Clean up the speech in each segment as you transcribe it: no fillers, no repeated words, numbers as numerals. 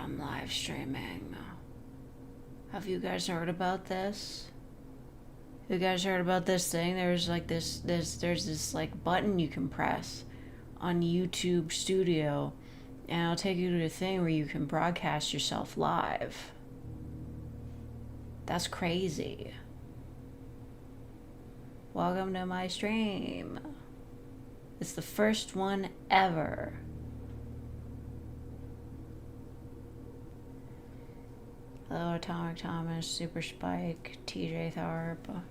I'm live streaming. Have you guys heard about this? You guys heard about this thing? There's like there's this like button you can press on YouTube Studio, and it'll take you to a thing where you can broadcast yourself live. That's crazy. Welcome to my stream. It's the first one ever. Hello, Atomic Thomas, Super Spike, TJ Tharp,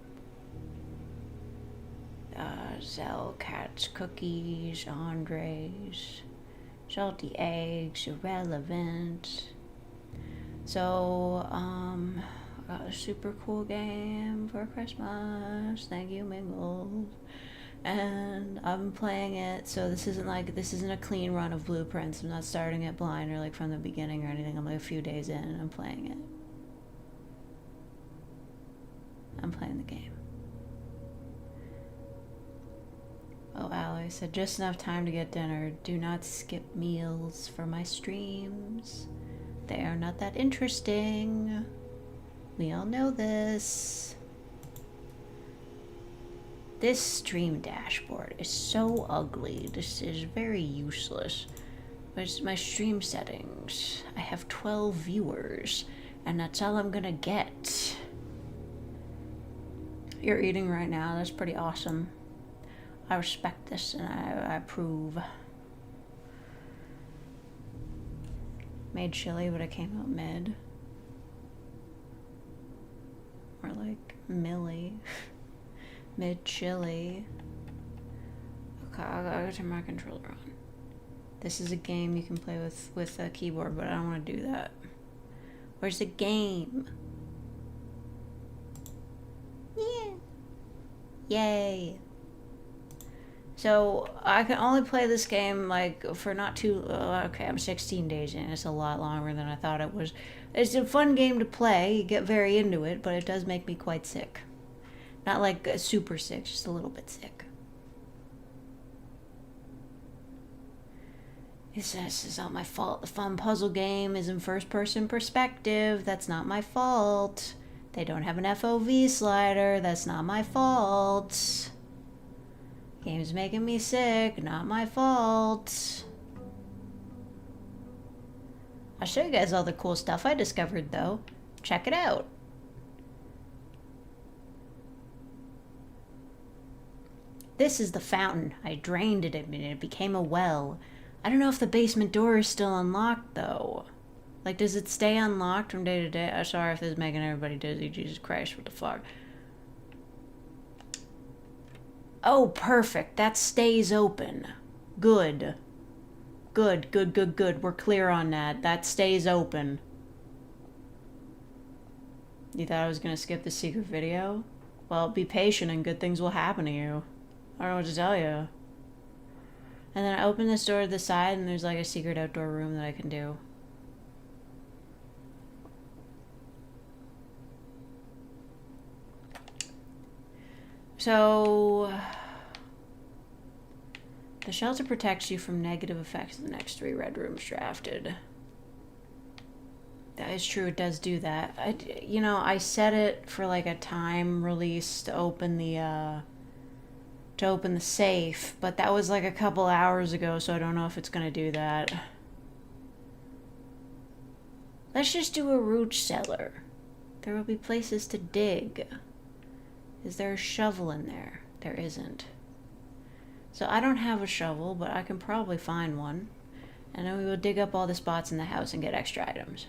Zell Cats Cookies, Andres, Salty Eggs, Irrelevant. So, I got a super cool game for Christmas. Thank you, Mingles. And I've been playing it, so this isn't a clean run of blueprints. I'm not starting it blind or like from the beginning or anything. I'm like a few days in and I'm playing it. I'm playing the game. Oh, Ally said, just enough time to get dinner. Do not skip meals for my streams. They are not that interesting. We all know this. This stream dashboard is so ugly. This is very useless. Where's my stream settings? I have 12 viewers, and that's all I'm gonna get. You're eating right now. That's pretty awesome. I respect this, and I approve. Made chili, but it came out mid. Or like Millie. Mid chili. Okay, I gotta turn my controller on. This is a game you can play with a keyboard, but I don't want to do that. Where's the game? Yeah. Yay. So I can only play this game like for not too. Okay, I'm 16 days in. It's a lot longer than I thought it was. It's a fun game to play. You get very into it, but it does make me quite sick. Not like super sick, just a little bit sick. He says, this is not my fault. The fun puzzle game is in first person perspective. That's not my fault. They don't have an FOV slider. That's not my fault. Game's making me sick. Not my fault. I'll show you guys all the cool stuff I discovered though. Check it out. This is the fountain. I drained it and it became a well. I don't know if the basement door is still unlocked though. Like, does it stay unlocked from day to day? I'm sorry if this is making everybody dizzy. Jesus Christ, what the fuck? Oh, perfect. That stays open. Good. Good, good, good, good. We're clear on that. That stays open. You thought I was gonna skip the secret video? Well, be patient and good things will happen to you. I don't know what to tell you. And then I open this door to the side and there's like a secret outdoor room that I can do. So, the shelter protects you from negative effects of the next 3 red rooms drafted. That is true, it does do that. I set it for like a time release to open the safe, but that was like a couple hours ago, so I don't know if it's gonna do that. Let's just do a root cellar. There will be places to dig. Is there a shovel in there? There isn't. So I don't have a shovel, but I can probably find one. And then we will dig up all the spots in the house and get extra items.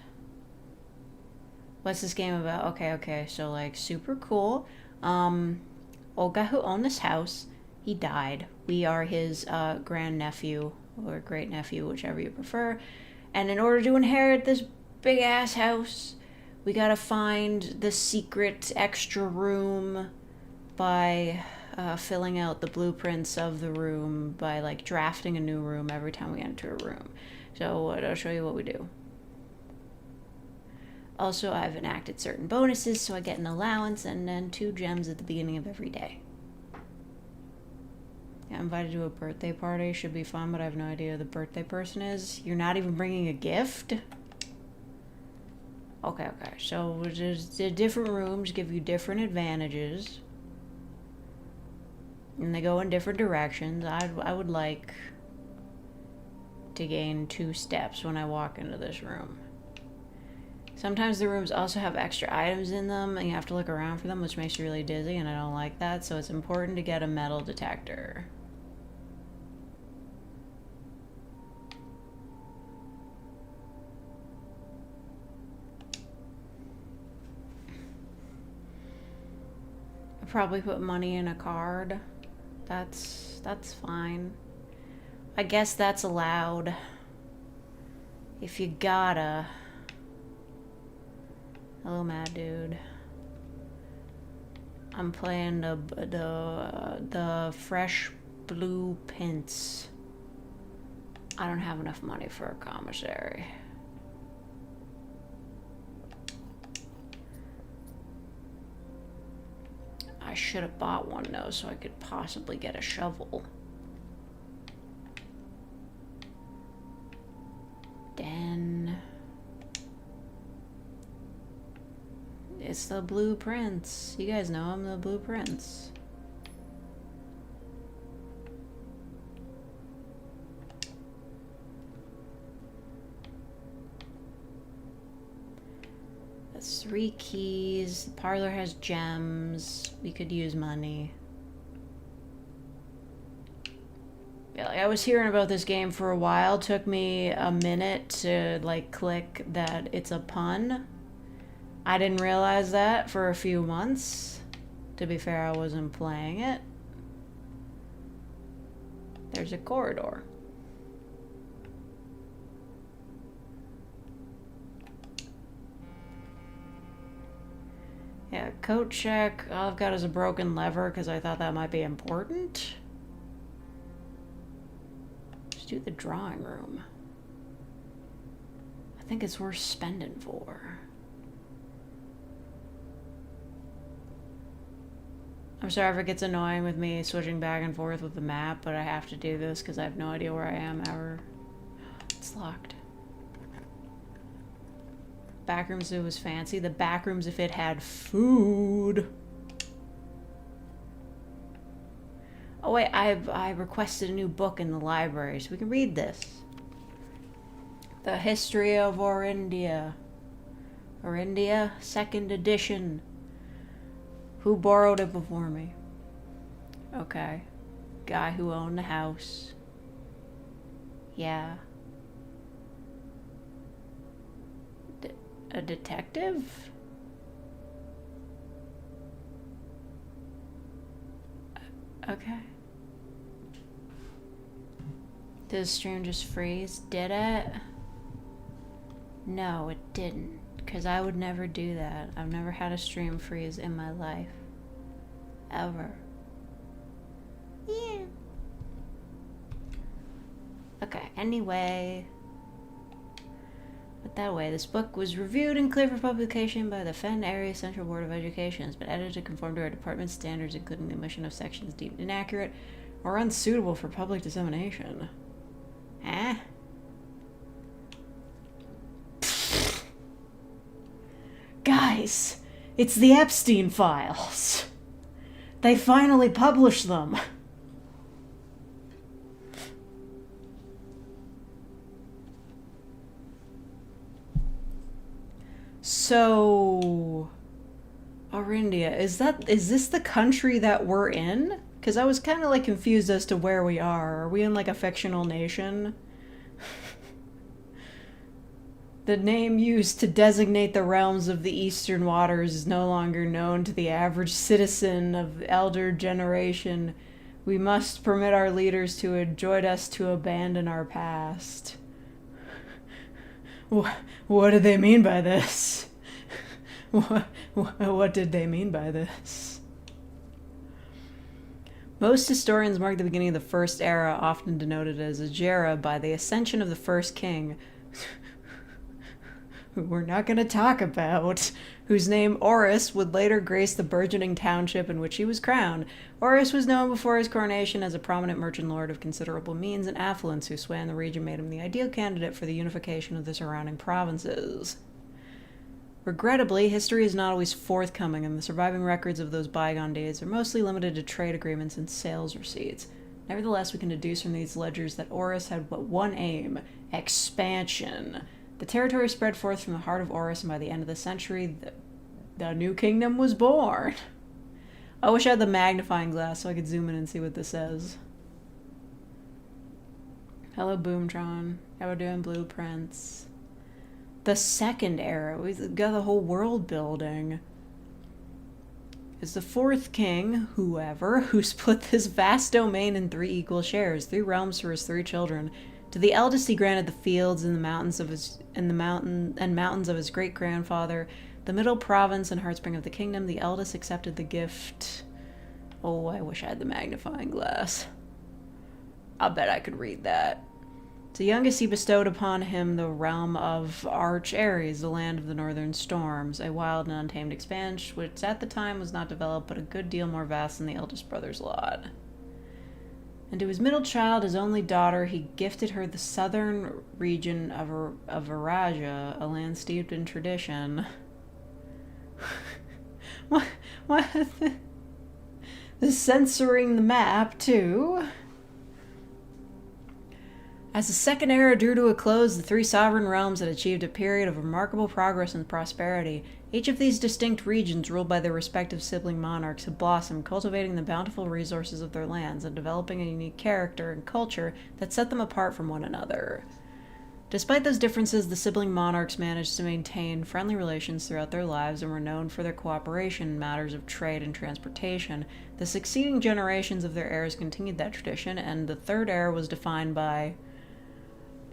What's this game about? Okay, so like super cool. Old guy who owned this house, he died. We are his grandnephew or great nephew, whichever you prefer. And in order to inherit this big ass house, we gotta find the secret extra room by filling out the blueprints of the room by like drafting a new room every time we enter a room. So I'll show you what we do. Also, I've enacted certain bonuses, so I get an allowance and then 2 gems at the beginning of every day. Yeah, I'm invited to a birthday party. Should be fun, but I have no idea who the birthday person is. You're not even bringing a gift? Okay. So the different rooms give you different advantages. And they go in different directions. I would like to gain 2 steps when I walk into this room. Sometimes the rooms also have extra items in them, and you have to look around for them, which makes you really dizzy, and I don't like that, so it's important to get a metal detector. I'll probably put money in a card. That's fine. I guess that's allowed. If you gotta. Hello, mad dude. I'm playing the fresh blue pints. I don't have enough money for a commissary. I should have bought one though, so I could possibly get a shovel. Then it's the Blue Prince. You guys know I'm the Blue Prince. That's 3 keys. The parlor has gems. We could use money. Yeah, like I was hearing about this game for a while. Took me a minute to like click that it's a pun. I didn't realize that for a few months. To be fair, I wasn't playing it. There's a corridor. Yeah, coat check. All I've got is a broken lever because I thought that might be important. Let's do the drawing room. I think it's worth spending for. I'm sorry if it gets annoying with me switching back and forth with the map, but I have to do this because I have no idea where I am ever. It's locked. Backrooms, it was fancy. The backrooms if it had food. Oh wait, I requested a new book in the library, so we can read this. The History of Orindia. Orindia, 2nd edition. Who borrowed it before me? Okay. Guy who owned the house. Yeah. A detective? Okay. Did the stream just freeze? Did it? No, it didn't. Because I would never do that. I've never had a stream freeze in my life. Ever. Yeah. Okay, anyway. But that way, this book was reviewed and cleared for publication by the Fen Area Central Board of Education. It's been edited to conform to our department's standards, including the omission of sections deemed inaccurate or unsuitable for public dissemination. Huh? Guys, it's the Epstein files. They finally published them. So, Orindia, is this the country that we're in? Because I was kind of like confused as to where we are. Are we in like a fictional nation? The name used to designate the realms of the Eastern Waters is no longer known to the average citizen of the elder generation. We must permit our leaders to adjure us to abandon our past. What do they mean by this? What did they mean by this? Most historians mark the beginning of the First Era, often denoted as Agera, by the ascension of the first king, who we're not going to talk about, whose name Horus would later grace the burgeoning township in which he was crowned. Horus was known before his coronation as a prominent merchant lord of considerable means and affluence whose sway in the region made him the ideal candidate for the unification of the surrounding provinces. Regrettably, history is not always forthcoming, and the surviving records of those bygone days are mostly limited to trade agreements and sales receipts. Nevertheless, we can deduce from these ledgers that Oris had but one aim: expansion. The territory spread forth from the heart of Oris, and by the end of the century, the new kingdom was born. I wish I had the magnifying glass so I could zoom in and see what this says. Hello, Boomtron. How we're doing, blueprints. The second era. We've got the whole world building. Is the fourth king, whoever, who split this vast domain in 3 equal shares, 3 realms for his 3 children. To the eldest he granted the fields and the mountains of his great grandfather, the middle province and heartspring of the kingdom. The eldest accepted the gift. Oh, I wish I had the magnifying glass. I'll bet I could read that. To the youngest he bestowed upon him the realm of Arch Ares, the land of the northern storms, a wild and untamed expanse which at the time was not developed but a good deal more vast than the eldest brother's lot. And to his middle child, his only daughter, he gifted her the southern region of Araja, a land steeped in tradition. What? The censoring the map, too. As the second era drew to a close, the 3 sovereign realms had achieved a period of remarkable progress and prosperity. Each of these distinct regions, ruled by their respective sibling monarchs, had blossomed, cultivating the bountiful resources of their lands and developing a unique character and culture that set them apart from one another. Despite those differences, the sibling monarchs managed to maintain friendly relations throughout their lives and were known for their cooperation in matters of trade and transportation. The succeeding generations of their heirs continued that tradition, and the third era was defined by,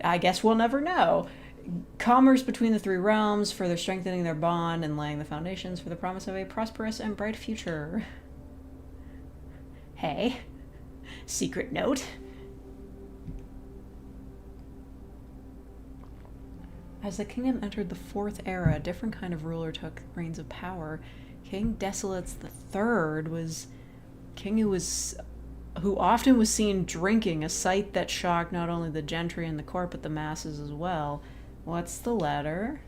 I guess we'll never know, commerce between the 3 realms, further strengthening their bond and laying the foundations for the promise of a prosperous and bright future. Hey, secret note. As the kingdom entered the 4th era, a different kind of ruler took reins of power. King Desolates III was king who often was seen drinking, a sight that shocked not only the gentry and the court, but the masses as well. What's the letter?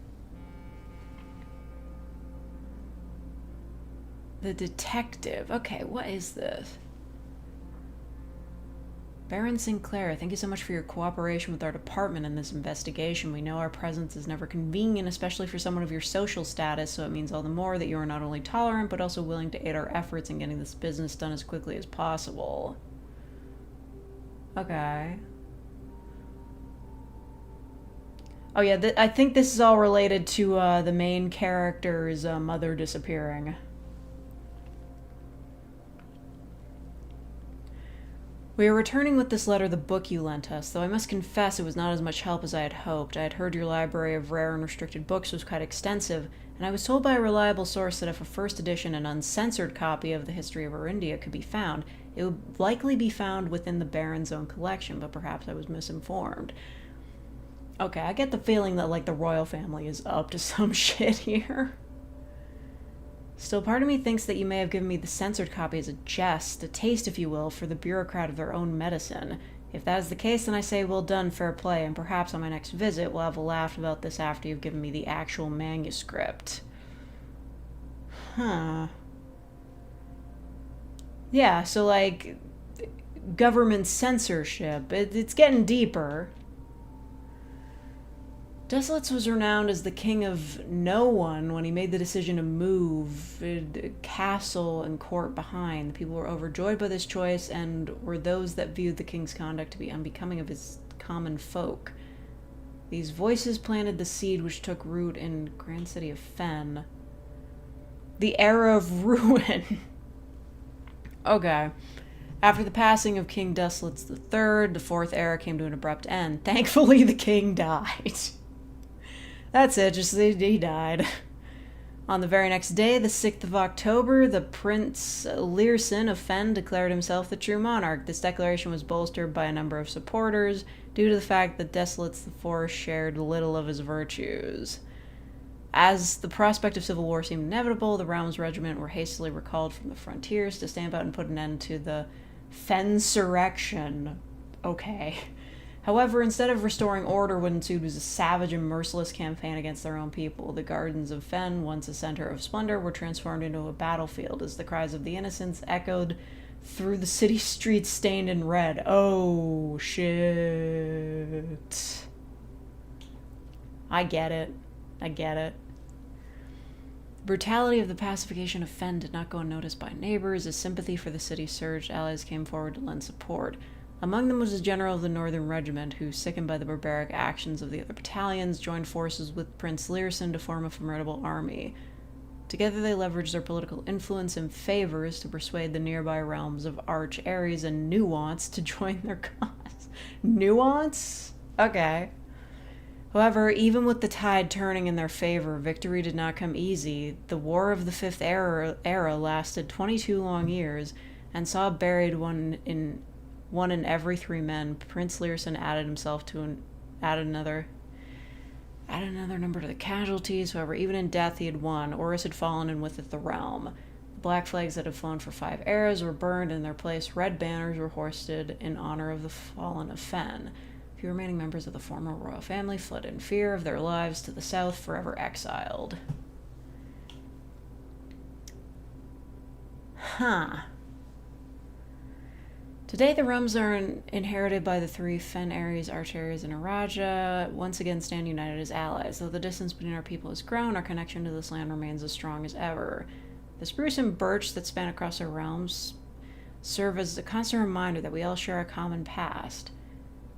The detective. Okay, what is this? Baron Sinclair, thank you so much for your cooperation with our department in this investigation. We know our presence is never convenient, especially for someone of your social status, so it means all the more that you are not only tolerant, but also willing to aid our efforts in getting this business done as quickly as possible. Okay. Oh yeah, I think this is all related to the main character's mother disappearing. We are returning with this letter the book you lent us, though I must confess it was not as much help as I had hoped. I had heard your library of rare and restricted books was quite extensive, and I was told by a reliable source that if a first edition and uncensored copy of the history of Orindia could be found, it would likely be found within the Baron's own collection, but perhaps I was misinformed. Okay, I get the feeling that, like, the royal family is up to some shit here. Still, part of me thinks that you may have given me the censored copy as a jest, a taste, if you will, for the bureaucrat of their own medicine. If that is the case, then I say well done, fair play, and perhaps on my next visit we'll have a laugh about this after you've given me the actual manuscript. Huh. Yeah, so, like, government censorship, it's getting deeper. Desolates was renowned as the king of no one when he made the decision to move castle and court behind. The people were overjoyed by this choice and were those that viewed the king's conduct to be unbecoming of his common folk. These voices planted the seed which took root in grand city of Fen. The era of ruin. Okay. After the passing of King Desolates III, the 4th era came to an abrupt end. Thankfully, the king died. That's it, just he died. On the very next day, the 6th of October, the Prince Learson of Fen declared himself the true monarch. This declaration was bolstered by a number of supporters due to the fact that Desolates IV shared little of his virtues. As the prospect of civil war seemed inevitable, the realm's regiment were hastily recalled from the frontiers to stamp out and put an end to the Fensurrection. Okay. However, instead of restoring order, what ensued was a savage and merciless campaign against their own people. The gardens of Fen, once a center of splendor, were transformed into a battlefield as the cries of the innocents echoed through the city streets stained in red. Oh, shit. I get it. I get it. The brutality of the pacification of Fen did not go unnoticed by neighbors. As sympathy for the city surged, allies came forward to lend support. Among them was a general of the Northern Regiment who, sickened by the barbaric actions of the other battalions, joined forces with Prince Learson to form a formidable army. Together they leveraged their political influence and favors to persuade the nearby realms of Arch, Ares, and Nuance to join their cause. Nuance? Okay. However, even with the tide turning in their favor, victory did not come easy. The War of the Fifth Era lasted 22 long years and saw buried one in every 3 men. Prince Learson added himself to add another number to the casualties. However, even in death he had won. Horus had fallen, and with it the realm. The black flags that had flown for 5 eras were burned. In their place, red banners were hoisted in honor of the fallen of Fen. Few remaining members of the former royal family fled in fear of their lives to the south, forever exiled. Huh. Today, the realms are inherited by the 3 Fen, Ares, Arch, Ares, and Araja, once again stand united as allies. Though the distance between our people has grown, our connection to this land remains as strong as ever. The spruce and birch that span across our realms serve as a constant reminder that we all share a common past.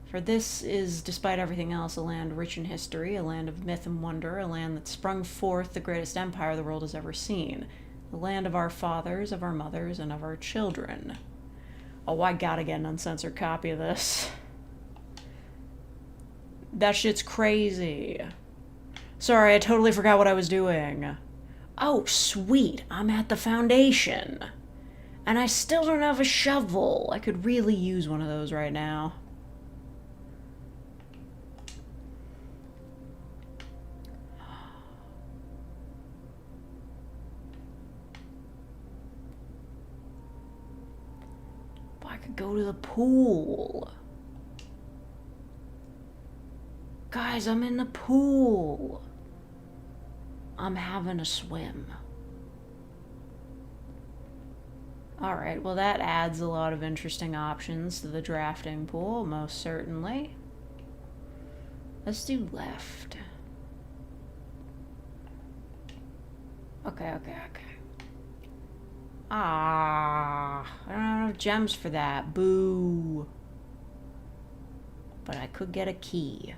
For this is, despite everything else, a land rich in history, a land of myth and wonder, a land that sprung forth the greatest empire the world has ever seen. The land of our fathers, of our mothers, and of our children. Oh, I gotta get an uncensored copy of this. That shit's crazy. Sorry, I totally forgot what I was doing. Oh, sweet. I'm at the foundation. And I still don't have a shovel. I could really use one of those right now. I could go to the pool. Guys, I'm in the pool. I'm having a swim. Alright, well that adds a lot of interesting options to the drafting pool, most certainly. Let's do left. Okay. I don't have enough gems for that. Boo. But I could get a key,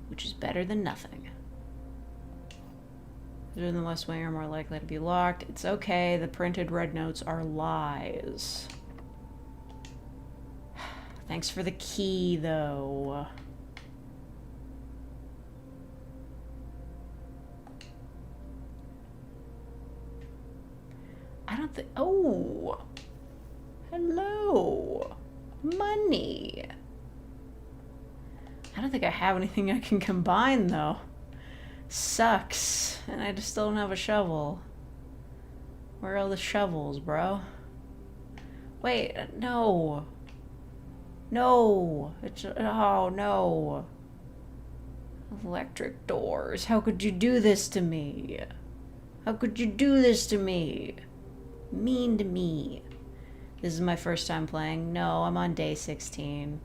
which is better than nothing. Those in the West Wing are more likely to be locked. It's okay, the printed red notes are lies. Thanks for the key, though. I don't think... Oh! Hello! Money! I don't think I have anything I can combine, though. Sucks. And I just still don't have a shovel. Where are all the shovels, bro? Wait, no. No! Oh, no. Electric doors. How could you do this to me? How could you do this to me? Mean to me. This is my first time playing. No, I'm on day 16.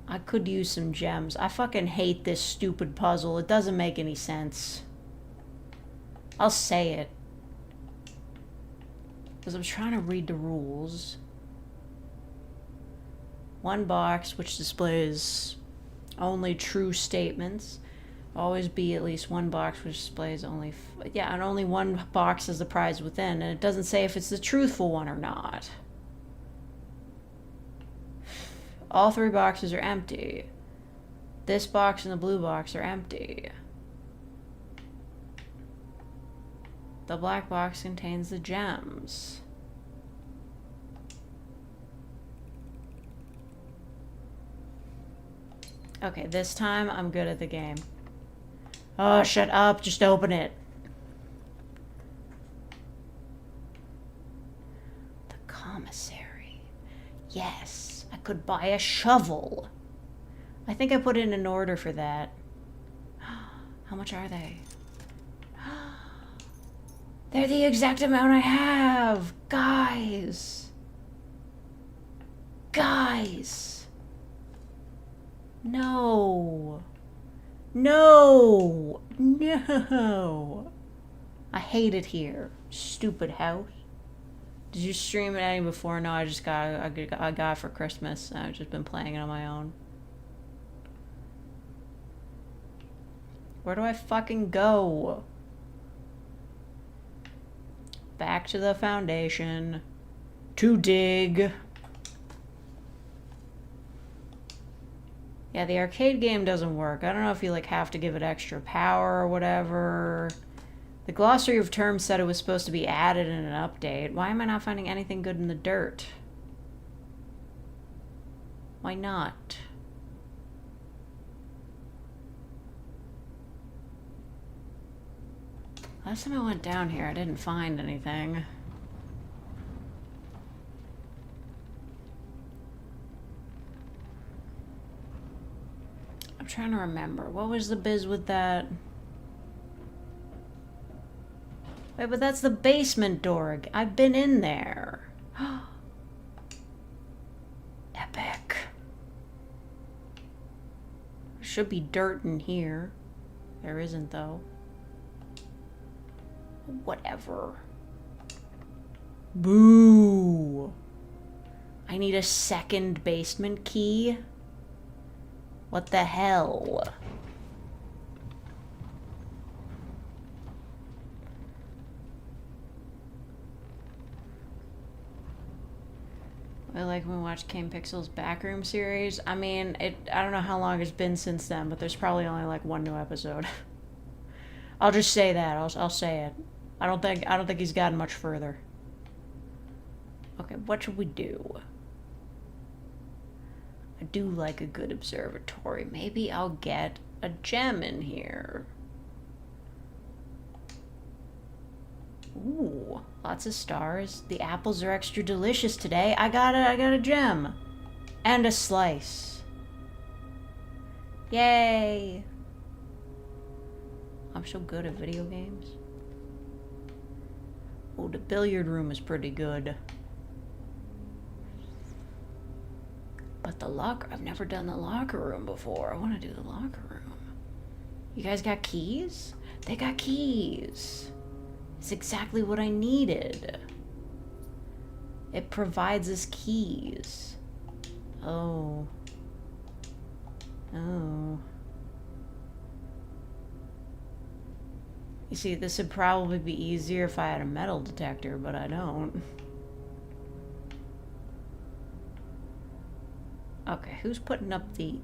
I could use some gems. I fucking hate this stupid puzzle. It doesn't make any sense. I'll say it. Because I'm trying to read the rules. One box which displays only true statements. Always be at least one box which displays only... yeah, and only one box has the prize within. And it doesn't say if it's the truthful one or not. All 3 boxes are empty. This box and the blue box are empty. The black box contains the gems. Okay, this time I'm good at the game. Oh, shut up. Just open it. The commissary. Yes, I could buy a shovel. I think I put in an order for that. How much are they? They're the exact amount I have! Guys! Guys! No! No! No! I hate it here. Stupid house. Did you stream it any before? No, I just got it for Christmas. I've just been playing it on my own. Where do I fucking go? Back to the foundation. To dig. Yeah, the arcade game doesn't work. I don't know if you like have to give it extra power or whatever. The glossary of terms said it was supposed to be added in an update. Why am I not finding anything good in the dirt? Why not? Last time I went down here, I didn't find anything. I'm trying to remember. What was the biz with that? Wait, but that's the basement door. I've been in there. Epic. There should be dirt in here. There isn't, though. Whatever. Boo! I need a second basement key? What the hell? I like when we watch Kane Pixel's Backroom series. I mean, I don't know how long it's been since then, but there's probably only like one new episode. I'll just say that. I'll say it. I don't think he's gotten much further. Okay, what should we do? I do like a good observatory. Maybe I'll get a gem in here. Ooh, lots of stars. The apples are extra delicious today. I got a gem. And a slice. Yay! I'm so good at video games. Oh, the billiard room is pretty good. But the locker, I've never done the locker room before. I want to do the locker room. You guys got keys? They got keys. It's exactly what I needed. It provides us keys. Oh. Oh. You see, this would probably be easier if I had a metal detector, but I don't. Okay, who's putting up the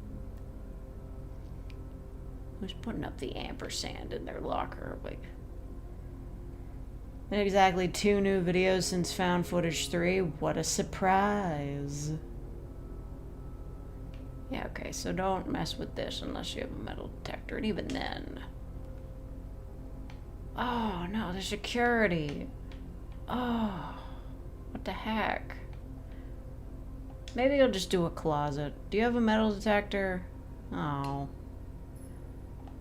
ampersand in their locker? Like, been exactly 2 new videos since Found Footage 3. What a surprise. Yeah, okay, so don't mess with this unless you have a metal detector, and even then. Oh, no, the security. Oh, what the heck? Maybe I'll just do a closet. Do you have a metal detector? Oh.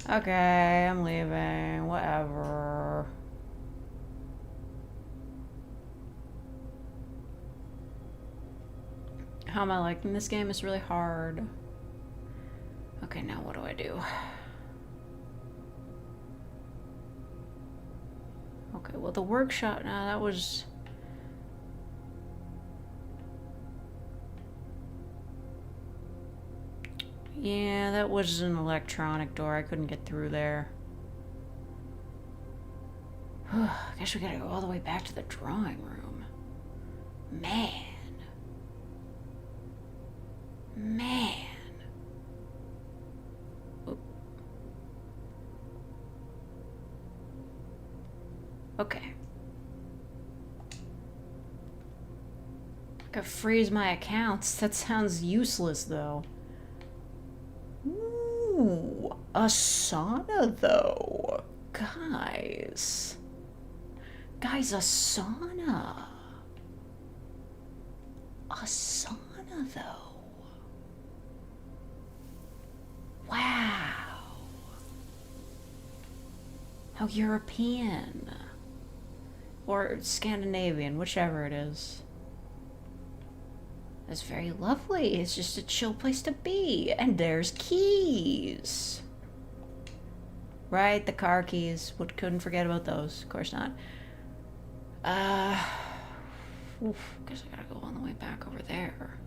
Okay, I'm leaving. Whatever. How am I liking this game? It's really hard. Okay, now what do I do? Okay, well, the workshop, now that was... Yeah, that was an electronic door. I couldn't get through there. I guess we gotta go all the way back to the drawing room. Man. Man. Oop. Okay. I could freeze my accounts. That sounds useless, though. Ooh, a sauna, though. Guys. Guys, a sauna. a sauna, though. Wow. How European. Or Scandinavian, whichever it is. That's very lovely. It's just a chill place to be. And there's keys. Right, the car keys. Couldn't forget about those. Of course not. Guess I gotta go all the way back over there.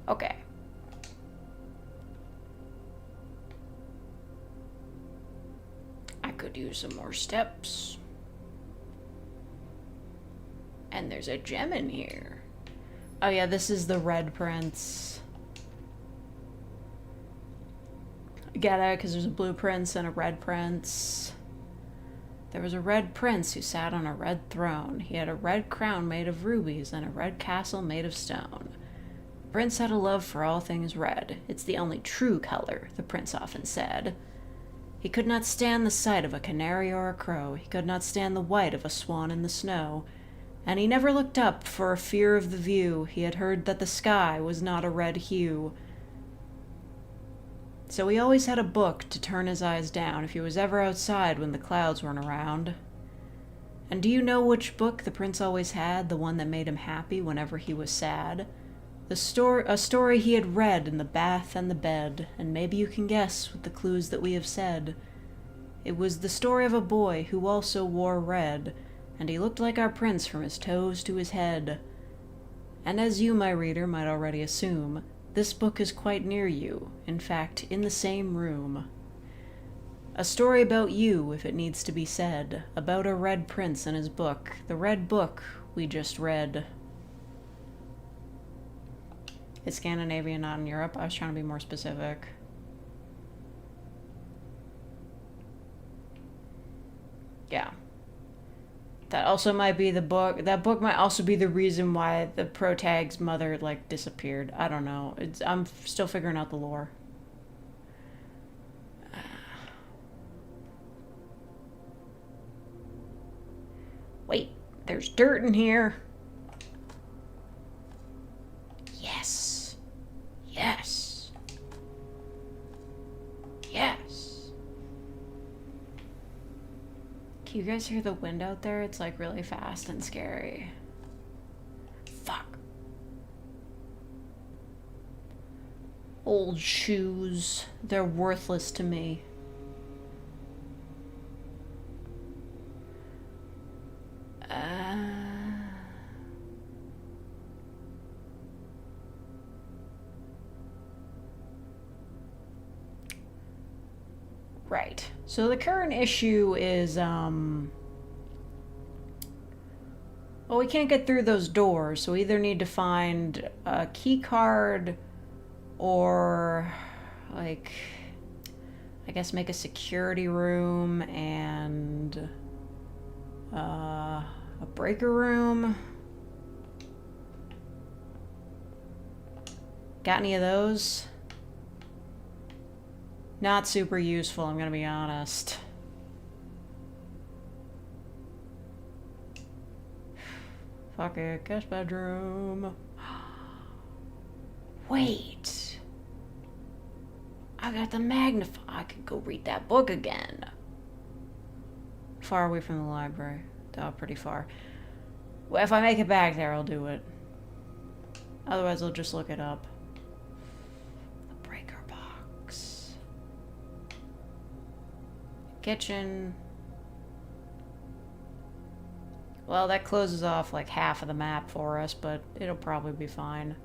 Okay. I could use some more steps. And there's a gem in here. Oh yeah, this is the Red Prince. Get it? Because there's a blue prince and a red prince. There was a red prince who sat on a red throne. He had a red crown made of rubies and a red castle made of stone. The prince had a love for all things red. It's the only true color, the prince often said. He could not stand the sight of a canary or a crow. He could not stand the white of a swan in the snow. And he never looked up for fear of the view. He had heard that the sky was not a red hue. So he always had a book to turn his eyes down if he was ever outside when the clouds weren't around. And do you know which book the prince always had, the one that made him happy whenever he was sad? A story he had read in the bath and the bed, and maybe you can guess with the clues that we have said. It was the story of a boy who also wore red, and he looked like our prince from his toes to his head. And as you, my reader, might already assume, this book is quite near you, in fact, in the same room. A story about you, if it needs to be said, about a red prince and his book, the red book we just read. It's Scandinavia, not in Europe. I was trying to be more specific. Yeah. That also might be the book. That book might also be the reason why the protag's mother, like, disappeared. I don't know. I'm still figuring out the lore. Wait, there's dirt in here. Yes. Yes. Yes. Can you guys hear the wind out there? It's like really fast and scary. Fuck. Old shoes. They're worthless to me. Right. So the current issue is, well, we can't get through those doors, so we either need to find a key card or, like, I guess make a security room and a breaker room. Got any of those? Not super useful, I'm gonna be honest. Fuck it, guest bedroom. Wait. I got the magnify. I could go read that book again. Far away from the library. Oh, pretty far. Well, if I make it back there, I'll do it. Otherwise, I'll just look it up. The breaker box. Kitchen. Well, that closes off like half of the map for us, but it'll probably be fine.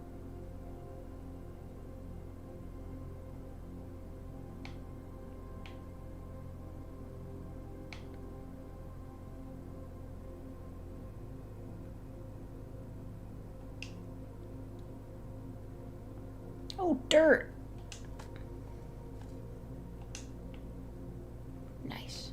Oh, dirt! Nice.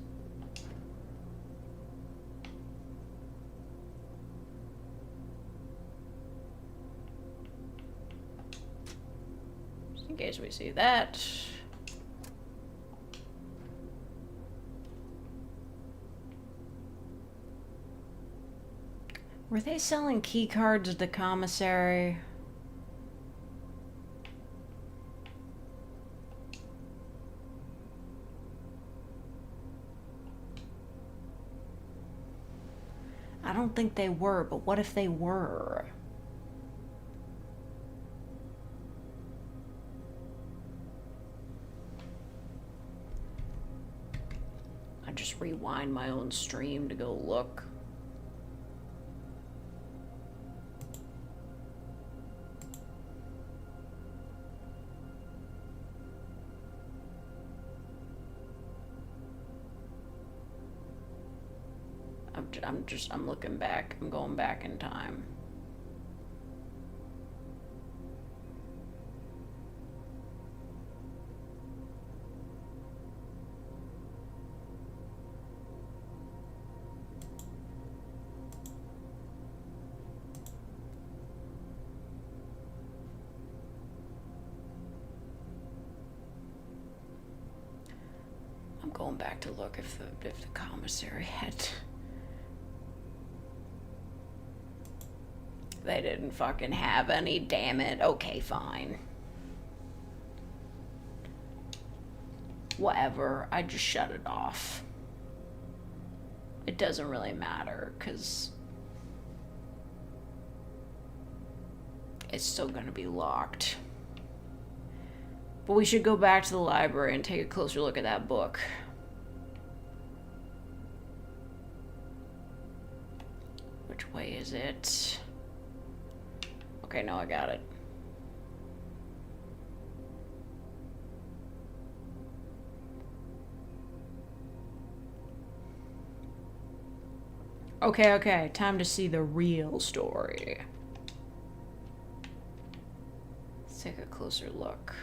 Just in case we see that. Were they selling key cards at the commissary? I don't think they were, but what if they were? I just rewind my own stream to go look. I'm looking back. I'm going back in time. I'm going back to look if the commissary had... They didn't fucking have any, damn it. Okay, fine. Whatever, I just shut it off. It doesn't really matter, because it's still gonna be locked. But we should go back to the library and take a closer look at that book. Which way is it? Okay, no, I got it. Okay, time to see the real story. Let's take a closer look.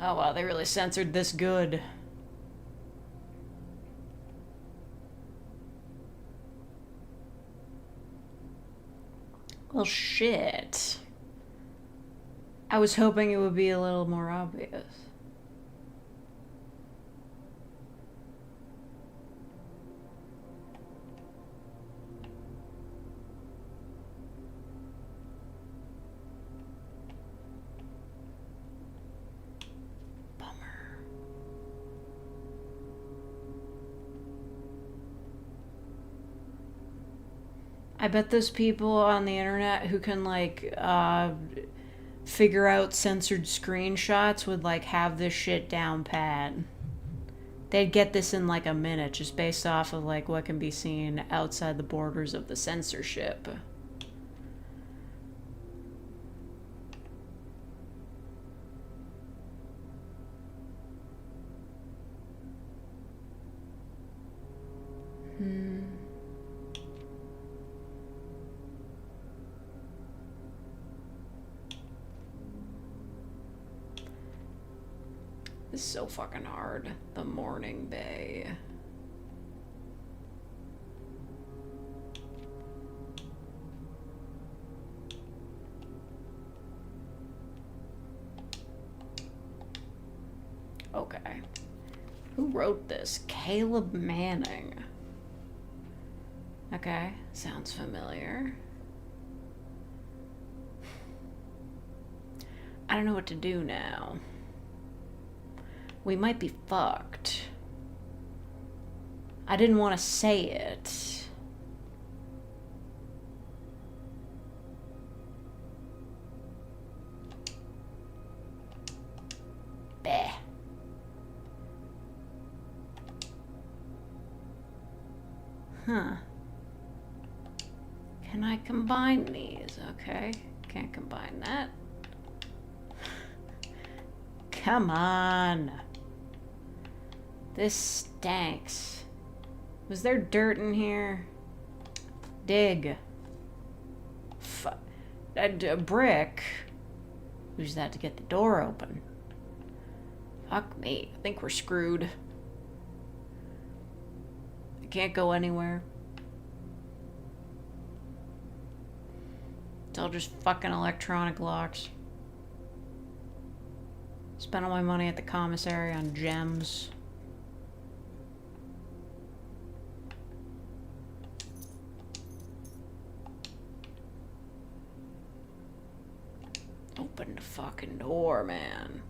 Oh wow, they really censored this good. Well, shit. I was hoping it would be a little more obvious. Bummer. I bet those people on the internet who can, like, figure out censored screenshots would, like, have this shit down pat. They'd get this in, like, a minute, just based off of, like, what can be seen outside the borders of the censorship. This is so fucking hard. The Morning Bay. Okay. Who wrote this? Caleb Manning. Okay, sounds familiar. I don't know what to do now. We might be fucked. I didn't want to say it. Bah. Huh. Can I combine these? Okay. Can't combine that. Come on. This stinks. Was there dirt in here? Dig. A brick. Use that to get the door open. Fuck me. I think we're screwed. I can't go anywhere. It's all just fucking electronic locks. Spent all my money at the commissary on gems. fucking door, man.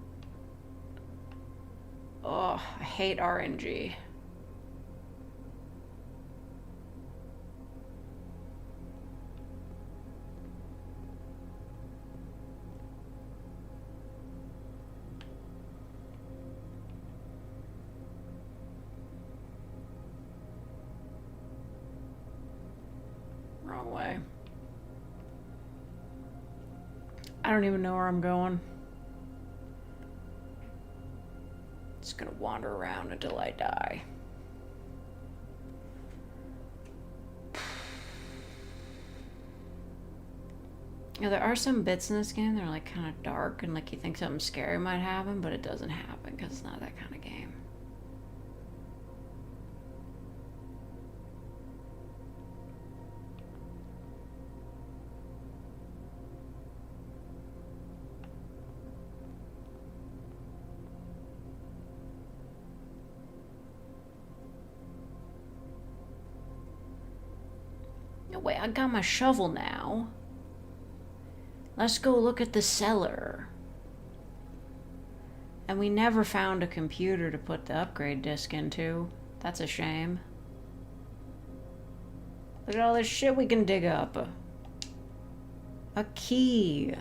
Oh, I hate RNG. Wrong way. I don't even know where I'm going. Just gonna wander around until I die. Yeah, there are some bits in this game that are like kind of dark and like you think something scary might happen, but it doesn't happen because it's not that kind of game. No, wait, I got my shovel now. Let's go look at the cellar. And we never found a computer to put the upgrade disc into. That's a shame. Look at all this shit we can dig up. A key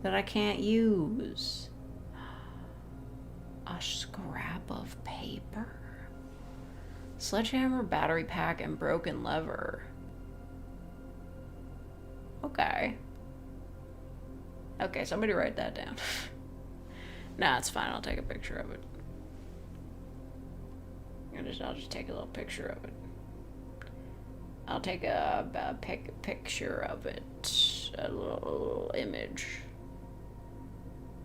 that I can't use. A scrap of paper. Sledgehammer, battery pack, and broken lever. Okay. Okay, somebody write that down. Nah, it's fine. I'll take a picture of it. I'll just take a little picture of it. I'll take a picture of it. A little image.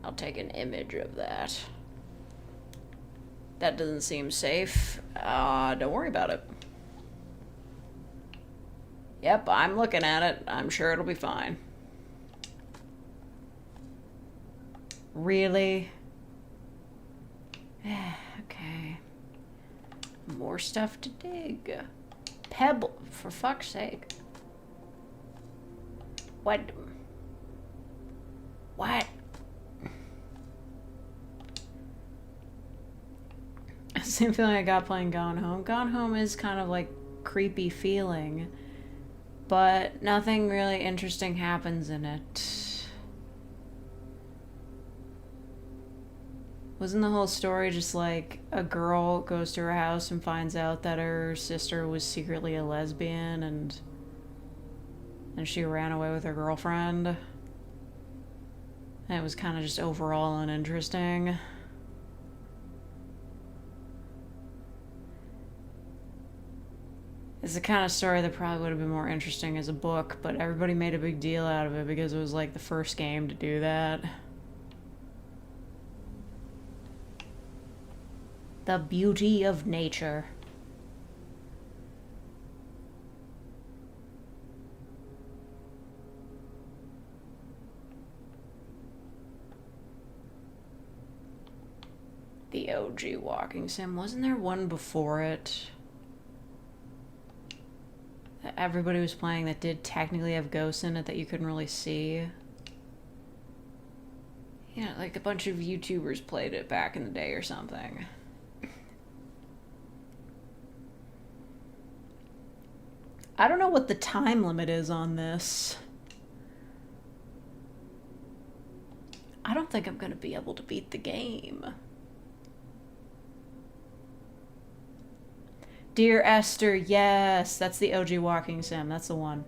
I'll take an image of that. That doesn't seem safe. Don't worry about it. Yep, I'm looking at it. I'm sure it'll be fine. Really? Okay. More stuff to dig. Pebble, for fuck's sake. What? What? Same feeling I got playing Gone Home. Gone Home is kind of like creepy feeling, but nothing really interesting happens in it. Wasn't the whole story just like a girl goes to her house and finds out that her sister was secretly a lesbian and she ran away with her girlfriend? And it was kind of just overall uninteresting. It's the kind of story that probably would have been more interesting as a book, but everybody made a big deal out of it because it was like the first game to do that. The beauty of nature. The OG walking sim. Wasn't there one before it that everybody was playing that did technically have ghosts in it that you couldn't really see? Yeah, like a bunch of YouTubers played it back in the day or something. I don't know what the time limit is on this. I don't think I'm going to be able to beat the game. Dear Esther, yes, that's the OG walking sim. That's the one.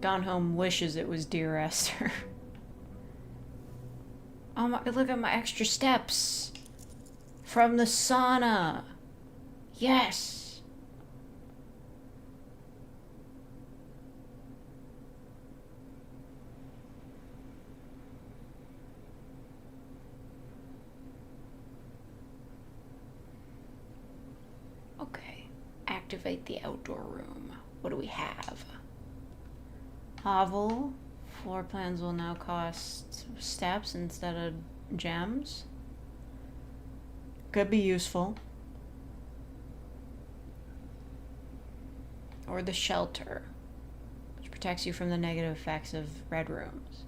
Gone Home wishes it was Dear Esther. Oh my, look at my extra steps. From the sauna. Yes. Okay. Activate the outdoor room. What do we have? Hovel. Floor plans will now cost steps instead of gems. Could be useful. Or the shelter, which protects you from the negative effects of red rooms.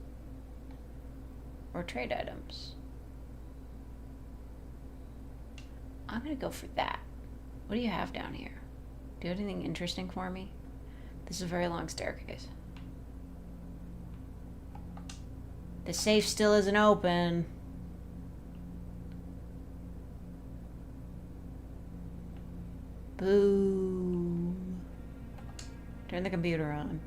Or trade items. I'm gonna go for that. What do you have down here? Do you have anything interesting for me? This is a very long staircase. The safe still isn't open. Boo. Turn the computer on.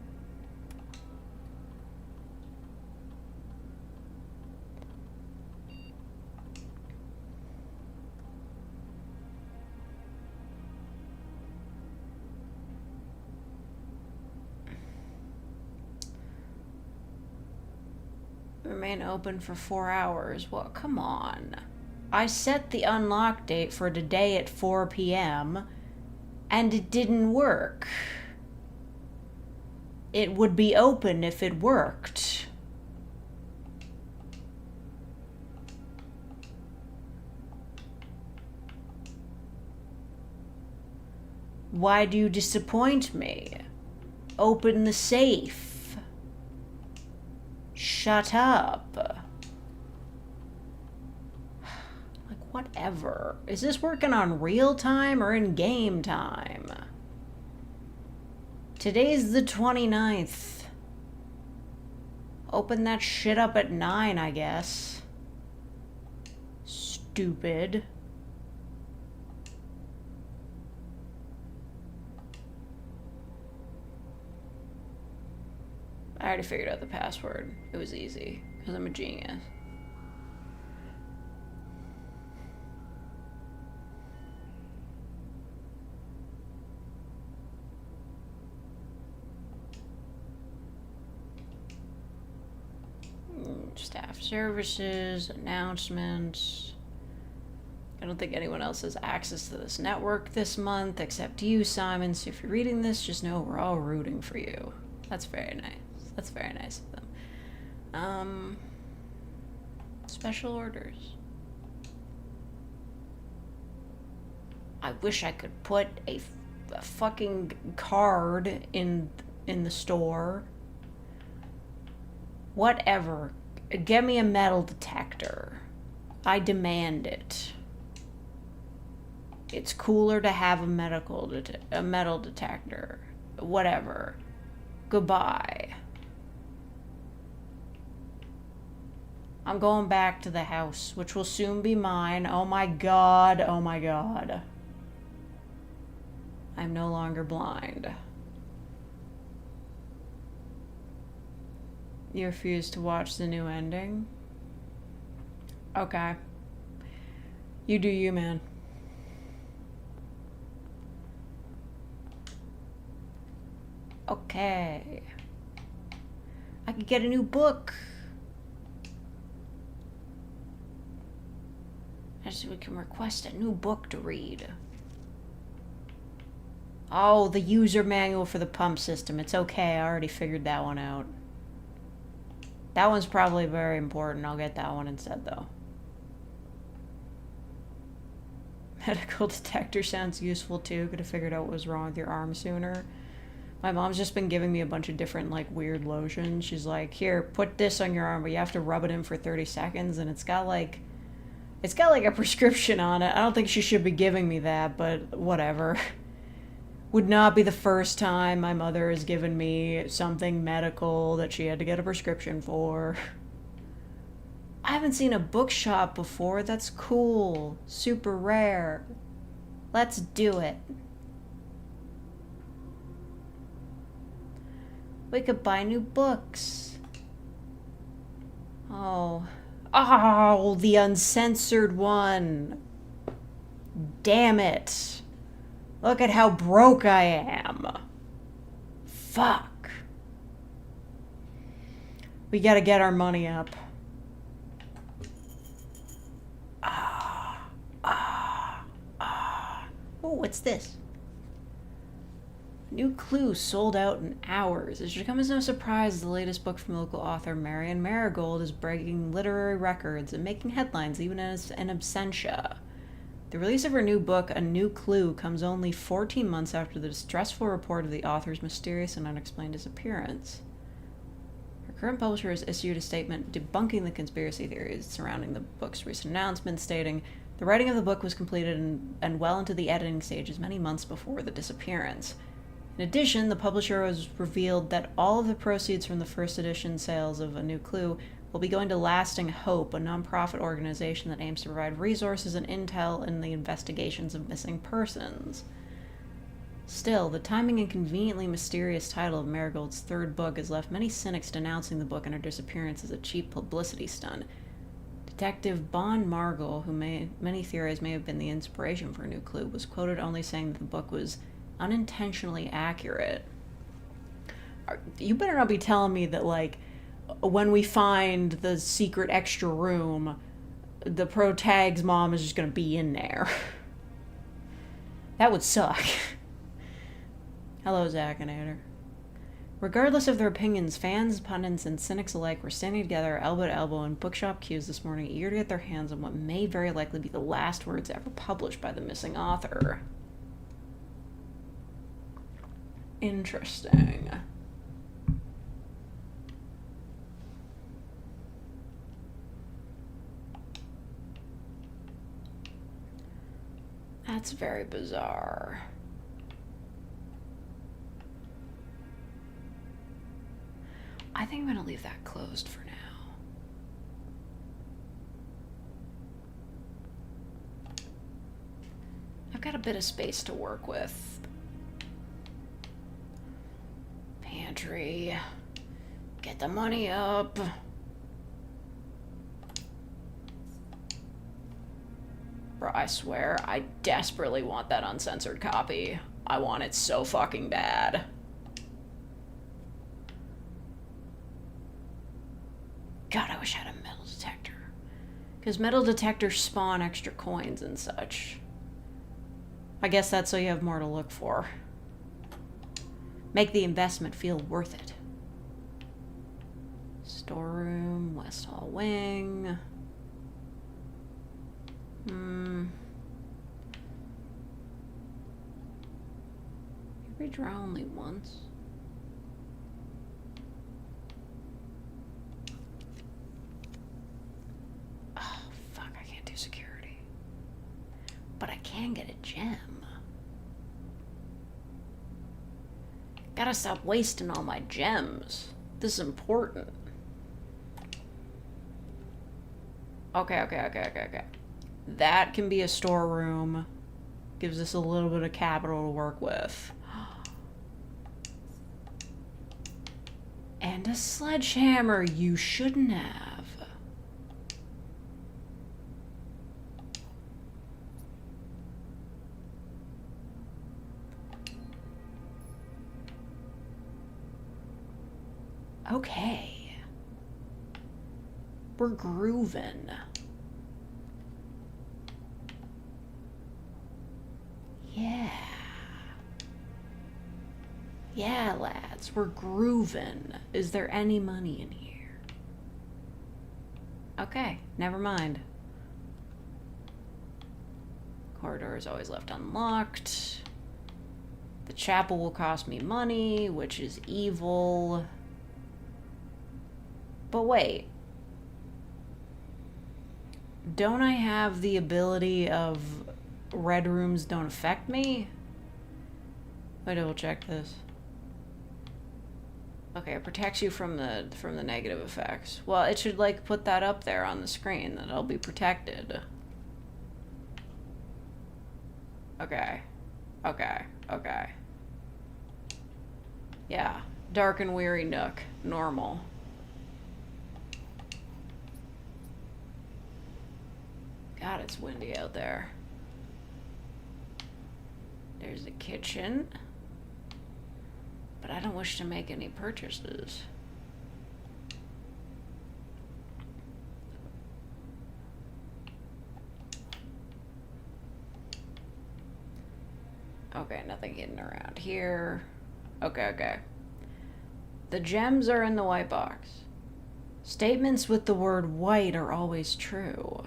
Remain open for 4 hours. Well, come on. I set the unlock date for today at 4 p.m. and it didn't work. It would be open if it worked. Why do you disappoint me? Open the safe. Shut up. Like, whatever. Is this working on real time or in game time? Today's the 29th. Open that shit up at 9, I guess. Stupid. I already figured out the password. It was easy, because I'm a genius. Staff services, announcements. I don't think anyone else has access to this network this month, except you, Simon, so if you're reading this, just know we're all rooting for you. That's very nice. That's very nice of them. Special orders. I wish I could put a fucking card in the store. Whatever. Get me a metal detector. I demand it. It's cooler to have a metal detector. Whatever. Goodbye. I'm going back to the house, which will soon be mine. Oh my god, oh my god. I'm no longer blind. You refuse to watch the new ending? Okay. You do you, man. Okay. I could get a new book. Actually, we can request a new book to read. Oh, the user manual for the pump system. It's okay, I already figured that one out. That one's probably very important. I'll get that one instead, though. Medical detector sounds useful, too. Could have figured out what was wrong with your arm sooner. My mom's just been giving me a bunch of different, like, weird lotions. She's like, here, put this on your arm, but you have to rub it in for 30 seconds, and it's got, like, a prescription on it. I don't think she should be giving me that, but whatever. Would not be the first time my mother has given me something medical that she had to get a prescription for. I haven't seen a bookshop before. That's cool. Super rare. Let's do it. We could buy new books. Oh, the uncensored one. Damn it. Look at how broke I am. Fuck. We gotta get our money up. Oh, what's this? New clue sold out in hours. It should come as no surprise the latest book from local author Marion Marigold is breaking literary records and making headlines even as an absentia. The release of her new book, A New Clue, comes only 14 months after the distressful report of the author's mysterious and unexplained disappearance. Her current publisher has issued a statement debunking the conspiracy theories surrounding the book's recent announcement, stating, "The writing of the book was completed and well into the editing stages many months before the disappearance." In addition, the publisher has revealed that all of the proceeds from the first edition sales of A New Clue will be going to Lasting Hope, a nonprofit organization that aims to provide resources and intel in the investigations of missing persons. Still, the timing and conveniently mysterious title of Marigold's third book has left many cynics denouncing the book and her disappearance as a cheap publicity stunt. Detective Bon Margol, who many theorize may have been the inspiration for A New Clue, was quoted only saying that the book was unintentionally accurate. You better not be telling me that, like, when we find the secret extra room, the protag's mom is just gonna be in there. That would suck. Hello, Zacinator. Regardless of their opinions, fans, pundits, and cynics alike were standing together elbow to elbow in bookshop queues this morning, eager to get their hands on what may very likely be the last words ever published by the missing author. Interesting. That's very bizarre. I think I'm going to leave that closed for now. I've got a bit of space to work with. Pantry. Get the money up. Bro, I swear, I desperately want that uncensored copy. I want it so fucking bad. God, I wish I had a metal detector. Because metal detectors spawn extra coins and such. I guess that's so you have more to look for. Make the investment feel worth it. Storeroom, West Hall Wing. You redraw only once. Oh, fuck, I can't do security. But I can get a gem. Gotta stop wasting all my gems. This is important. Okay. That can be a storeroom. Gives us a little bit of capital to work with. And a sledgehammer you shouldn't have. Okay. We're grooving. Yeah. Yeah, lads, we're grooving. Is there any money in here? Okay, never mind. Corridor is always left unlocked. The chapel will cost me money, which is evil. But wait. Don't I have the ability of red rooms don't affect me? Let me double check this. Okay, it protects you from the negative effects. Well, it should like put that up there on the screen that I'll be protected. Okay. Yeah. Dark and weary nook. Normal. God, it's windy out there. There's a kitchen. But I don't wish to make any purchases. Okay, nothing hidden around here. Okay. The gems are in the white box. Statements with the word white are always true.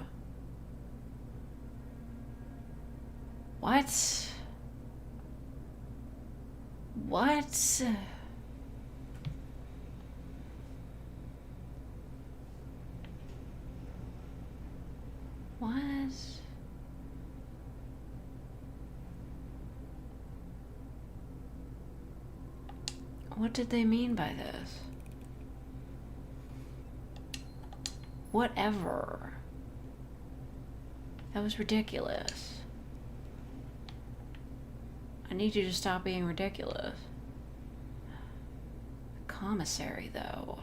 What? What? What? What did they mean by this? Whatever. That was ridiculous. I need you to stop being ridiculous. The commissary, though.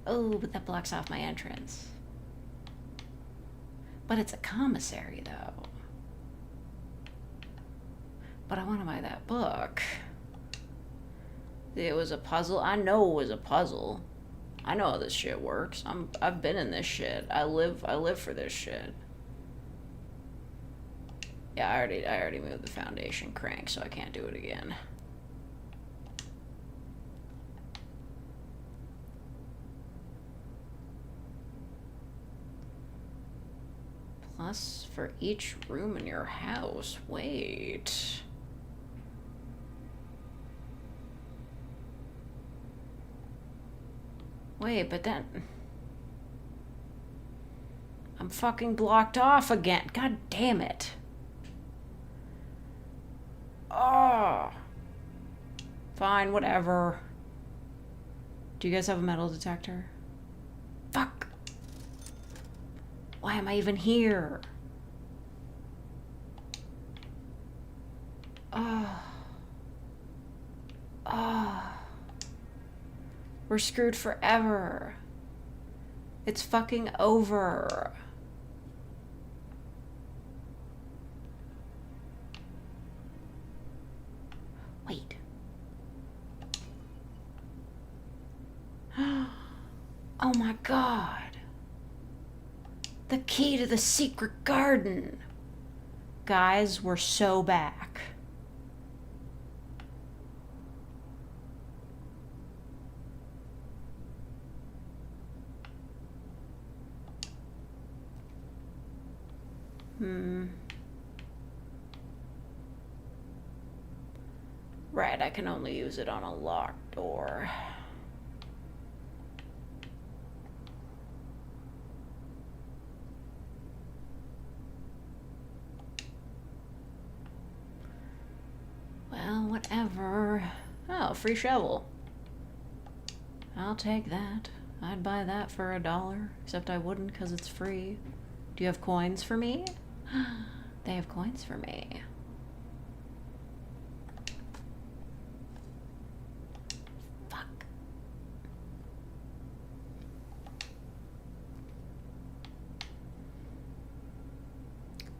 Oh, but that blocks off my entrance. But it's a commissary, though. But I want to buy that book. It was a puzzle. I know it was a puzzle. I know how this shit works. I've been in this shit. I live for this shit. Yeah, I already moved the foundation crank, so I can't do it again. Plus for each room in your house. Wait. Wait, but then I'm fucking blocked off again. God damn it. Oh. Fine, whatever. Do you guys have a metal detector? Fuck. Why am I even here? Oh. Oh. We're screwed forever. It's fucking over. Wait. Oh my God. The key to the secret garden. Guys, we're so back. Right, I can only use it on a locked door. Well, whatever. Oh, free shovel. I'll take that. I'd buy that for $1, except I wouldn't because it's free. Do you have coins for me? They have coins for me. Fuck.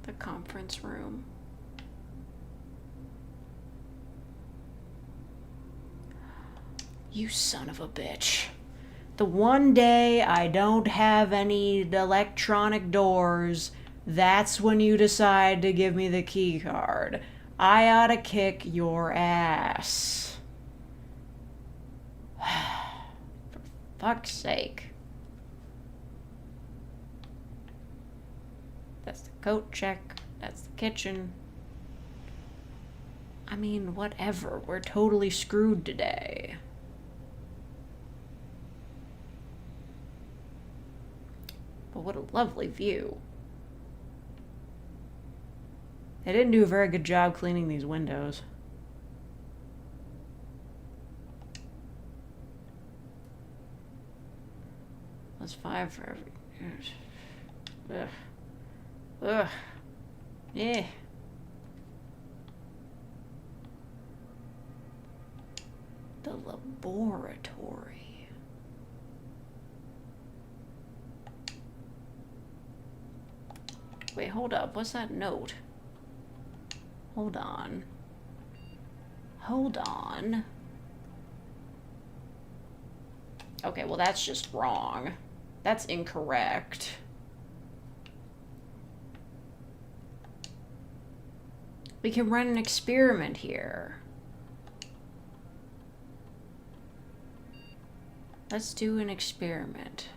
The conference room. You son of a bitch. The one day I don't have any electronic doors, that's when you decide to give me the key card. I ought to kick your ass. For fuck's sake. That's the coat check. That's the kitchen. I mean, whatever. We're totally screwed today. But what a lovely view. They didn't do a very good job cleaning these windows. That's 5 for every... Ugh. Ugh. Yeah. The laboratory. Wait, hold up. What's that note? Hold on. Hold on. Okay, well that's just wrong. That's incorrect. We can run an experiment here. Let's do an experiment.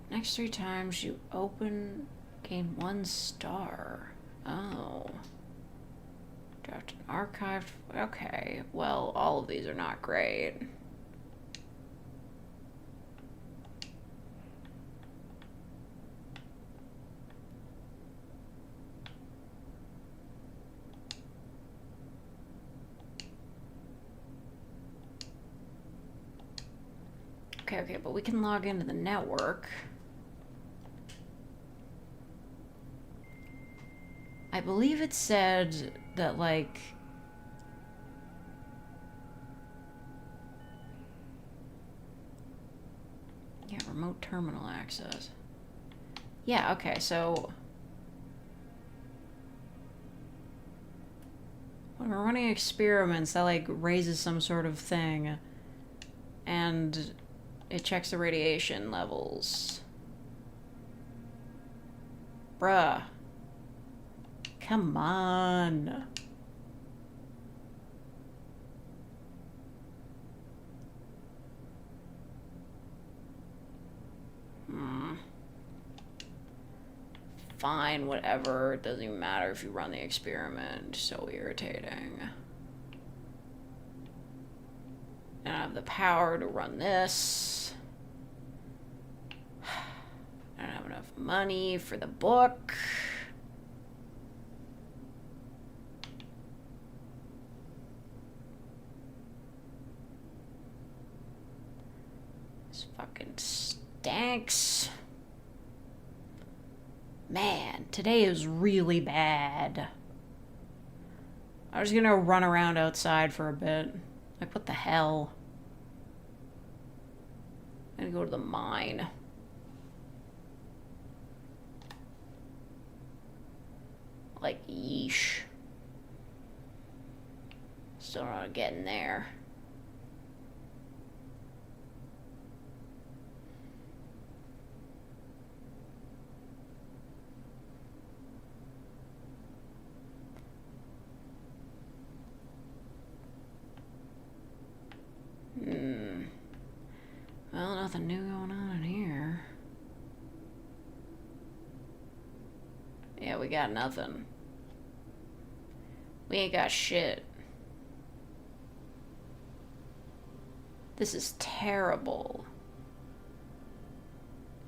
Next 3 times you open Gain 1 star. Oh. Draft an archive. Okay, well, all of these are not great. Okay, but we can log into the network. I believe it said that, like... Yeah, remote terminal access. Yeah, okay, so... when we're running experiments, that, like, raises some sort of thing. And it checks the radiation levels. Bruh. Come on. Fine, whatever. It doesn't even matter if you run the experiment. So irritating. And I have the power to run this. I don't have enough money for the book. This fucking stinks. Man, today is really bad. I was gonna run around outside for a bit. Like, what the hell? I'm gonna go to the mine. Like, yeesh. Still not getting there. Well, nothing new going on in here. Yeah, we got nothing. We ain't got shit. This is terrible.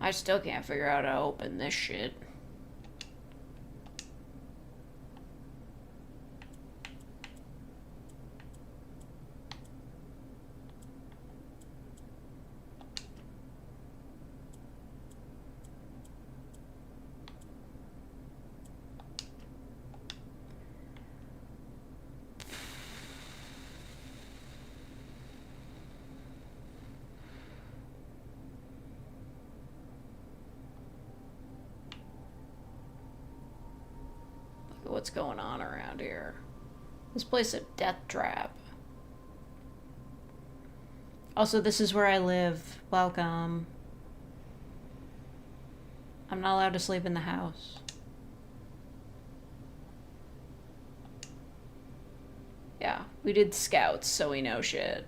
I still can't figure out how to open this shit. What's going on around here? This place is a death trap. Also, this is where I live. Welcome. I'm not allowed to sleep in the house. Yeah, we did scouts, so we know shit.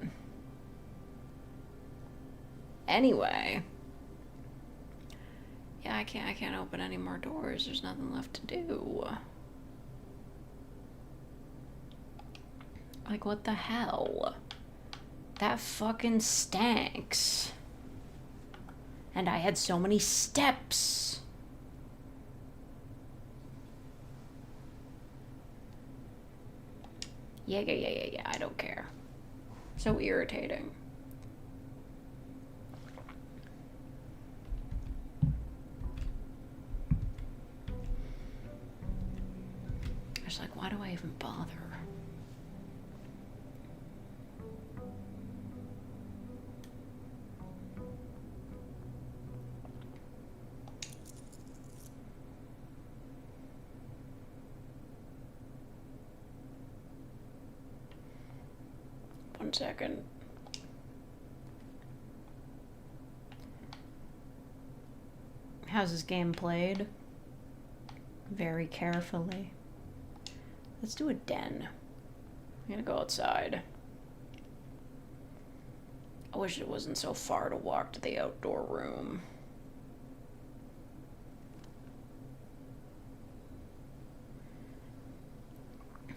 Anyway. Yeah, I can't open any more doors. There's nothing left to do. Like, what the hell? That fucking stinks. And I had so many steps. Yeah, I don't care. So irritating. I was like, why do I even bother? One second. How's this game played? Very carefully. Let's do a den. I'm gonna go outside. I wish it wasn't so far to walk to the outdoor room.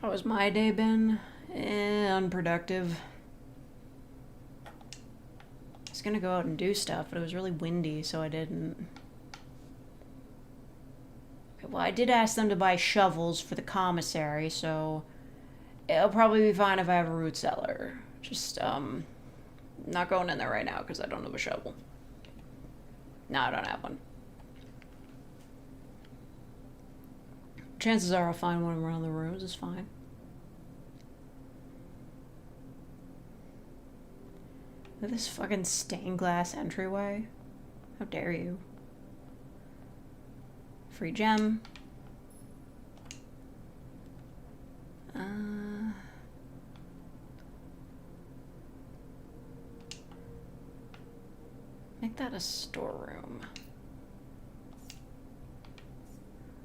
How has my day been? Unproductive. I was gonna go out and do stuff, but it was really windy, so I didn't. Okay, well, I did ask them to buy shovels for the commissary, so it'll probably be fine if I have a root cellar. Just, not going in there right now because I don't have a shovel. No, I don't have one. Chances are I'll find one around the rooms. It's fine. Look at this fucking stained glass entryway. How dare you? Free gem. Make that a storeroom.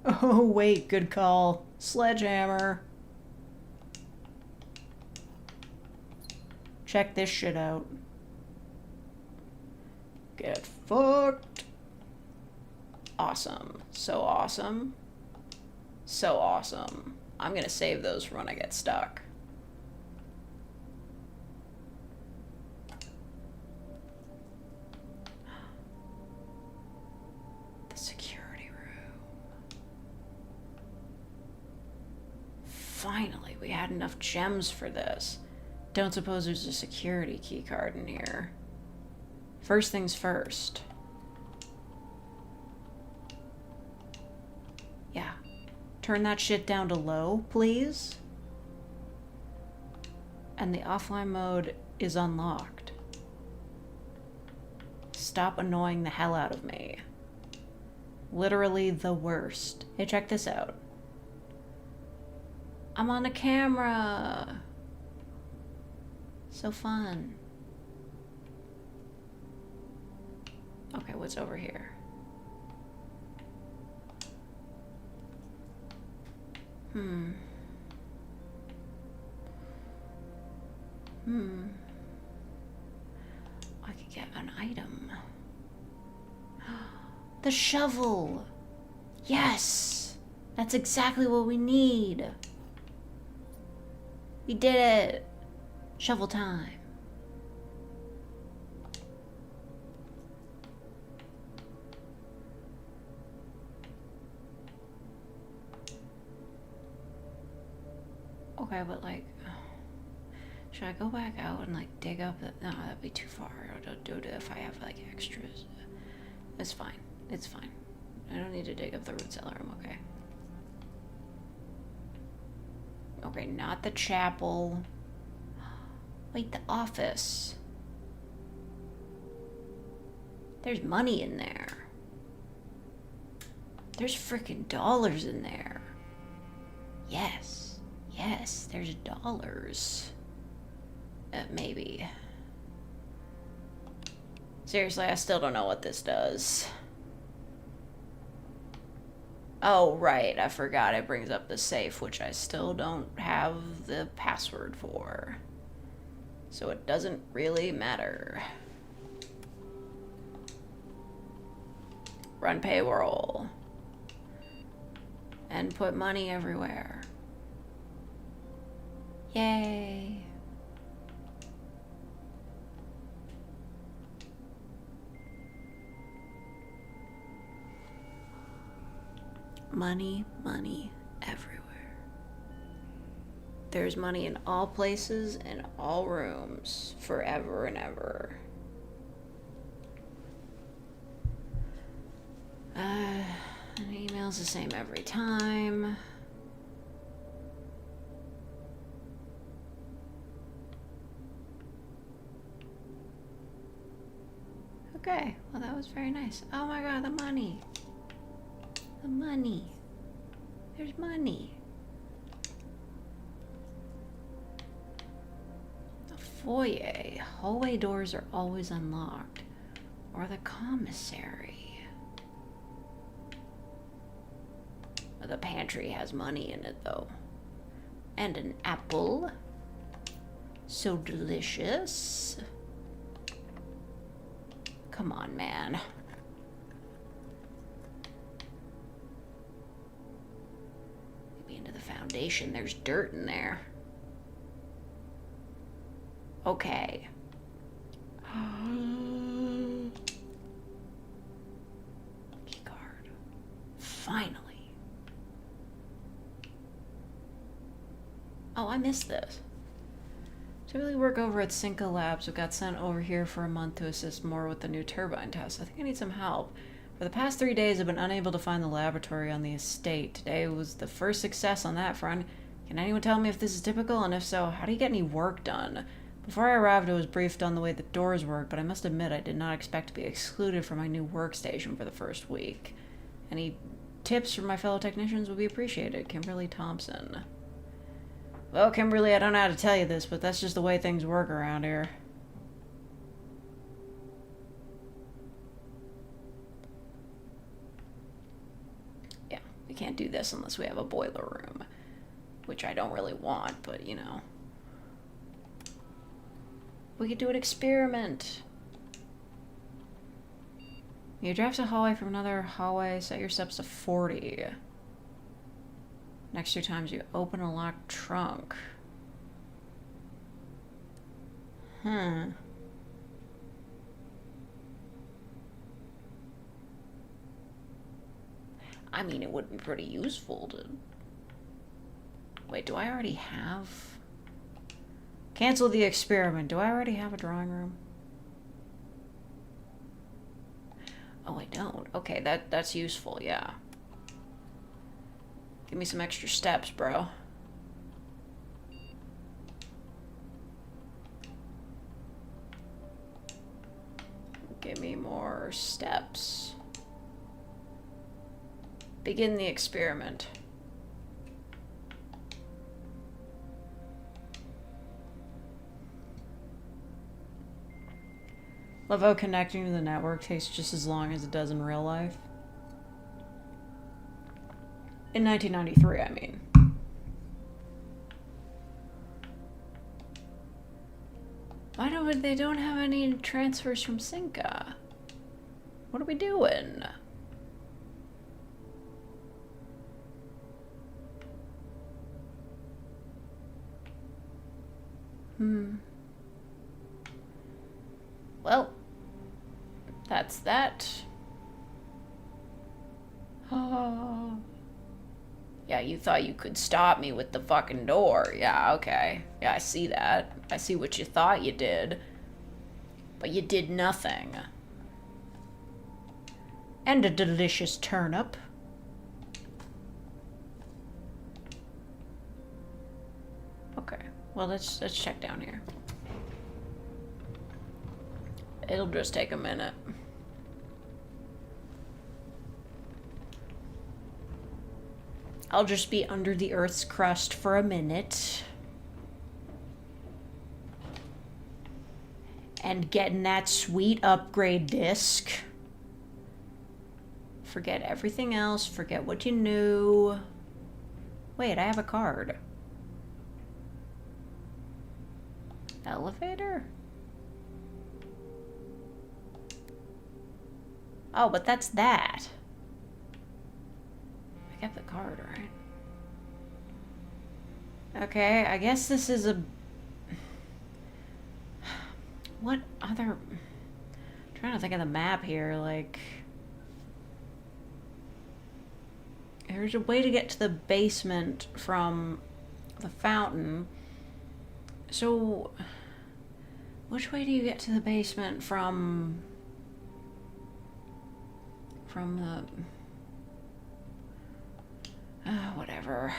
Oh, wait, good call. Sledgehammer. Check this shit out. Get fucked. Awesome. So awesome. So awesome. I'm gonna save those for when I get stuck. The security room. Finally, we had enough gems for this. Don't suppose there's a security key card in here. First things first. Yeah. Turn that shit down to low, please. And the offline mode is unlocked. Stop annoying the hell out of me. Literally the worst. Hey, check this out. I'm on the camera. So fun. Okay, what's over here? I could get an item. The shovel! Yes! That's exactly what we need! We did it! Shovel time. Okay, but like, should I go back out and like dig up the, no, that'd be too far. I'll do it if I have like extras. It's fine. It's fine. I don't need to dig up the root cellar. I'm okay. Okay, not the chapel. Wait, the office. There's money in there. There's freaking dollars in there. Yes. Yes, there's dollars. Maybe. Seriously, I still don't know what this does. Oh, right, I forgot it brings up the safe, which I still don't have the password for. So it doesn't really matter. Run payroll. And put money everywhere. Yay. Money, money everywhere. There's money in all places and all rooms, forever and ever. An email's the same every time. Okay, well that was very nice. Oh my god, the money. The money. There's money. The foyer. Hallway doors are always unlocked. Or the commissary. The pantry has money in it though. And an apple. So delicious. Come on, man. Maybe into the fountain. foundation. There's dirt in there. Okay. Keycard. Finally. Oh, I missed this. Typically work over at Cinca Labs, who got sent over here for a month to assist more with the new turbine test. I think I need some help. For the past 3 days, I've been unable to find the laboratory on the estate. Today was the first success on that front. Can anyone tell me if this is typical, and if so, how do you get any work done? Before I arrived, I was briefed on the way the doors work, but I must admit I did not expect to be excluded from my new workstation for the first week. Any tips from my fellow technicians would be appreciated. Kimberly Thompson. Well, Kimberly, I don't know how to tell you this, but that's just the way things work around here. Yeah, we can't do this unless we have a boiler room. Which I don't really want, but, you know. We could do an experiment. You draft a hallway from another hallway, set your steps to 40. Next 2 times you open a locked trunk. I mean, it would be pretty useful to... Wait, do I already have... Cancel the experiment. Do I already have a drawing room? Oh, I don't. Okay, that's useful, yeah. Give me some extra steps, bro. Give me more steps. Begin the experiment. Love how connecting to the network takes just as long as it does in real life. In 1993, I mean. Why don't they don't have any transfers from Cinca? What are we doing? Well, that's that. Oh. Yeah, you thought you could stop me with the fucking door. Yeah, okay. Yeah, I see that. I see what you thought you did. But you did nothing. And a delicious turnip. Okay. Well, let's check down here. It'll just take a minute. I'll just be under the Earth's crust for a minute. And getting that sweet upgrade disc. Forget everything else. Forget what you knew. Wait, I have a card. Elevator? Oh, but that's that. I got the card, right? Okay, I guess this is a... What other... I'm trying to think of the map here, like... There's a way to get to the basement from the fountain. So... Which way do you get to the basement from the... whatever.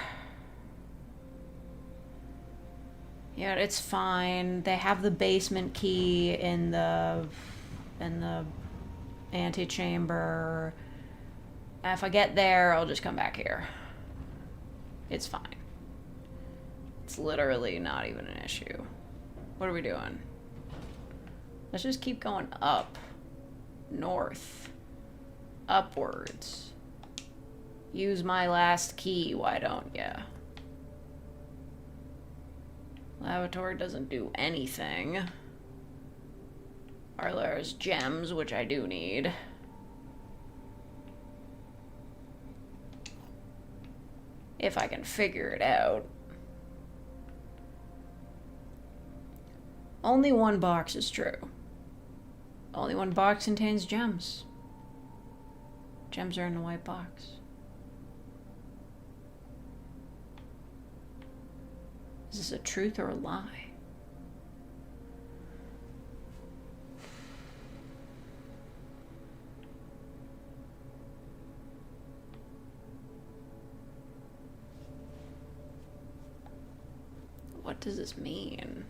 Yeah, it's fine. They have the basement key in the antechamber. If I get there, I'll just come back here. It's fine. It's literally not even an issue. What are we doing? Let's just keep going up. North. Upwards. Use my last key, why don't ya? Lavatory doesn't do anything. There's gems, which I do need. If I can figure it out. Only one box is true. Only one box contains gems. Gems are in the white box. Is this a truth or a lie? What does this mean?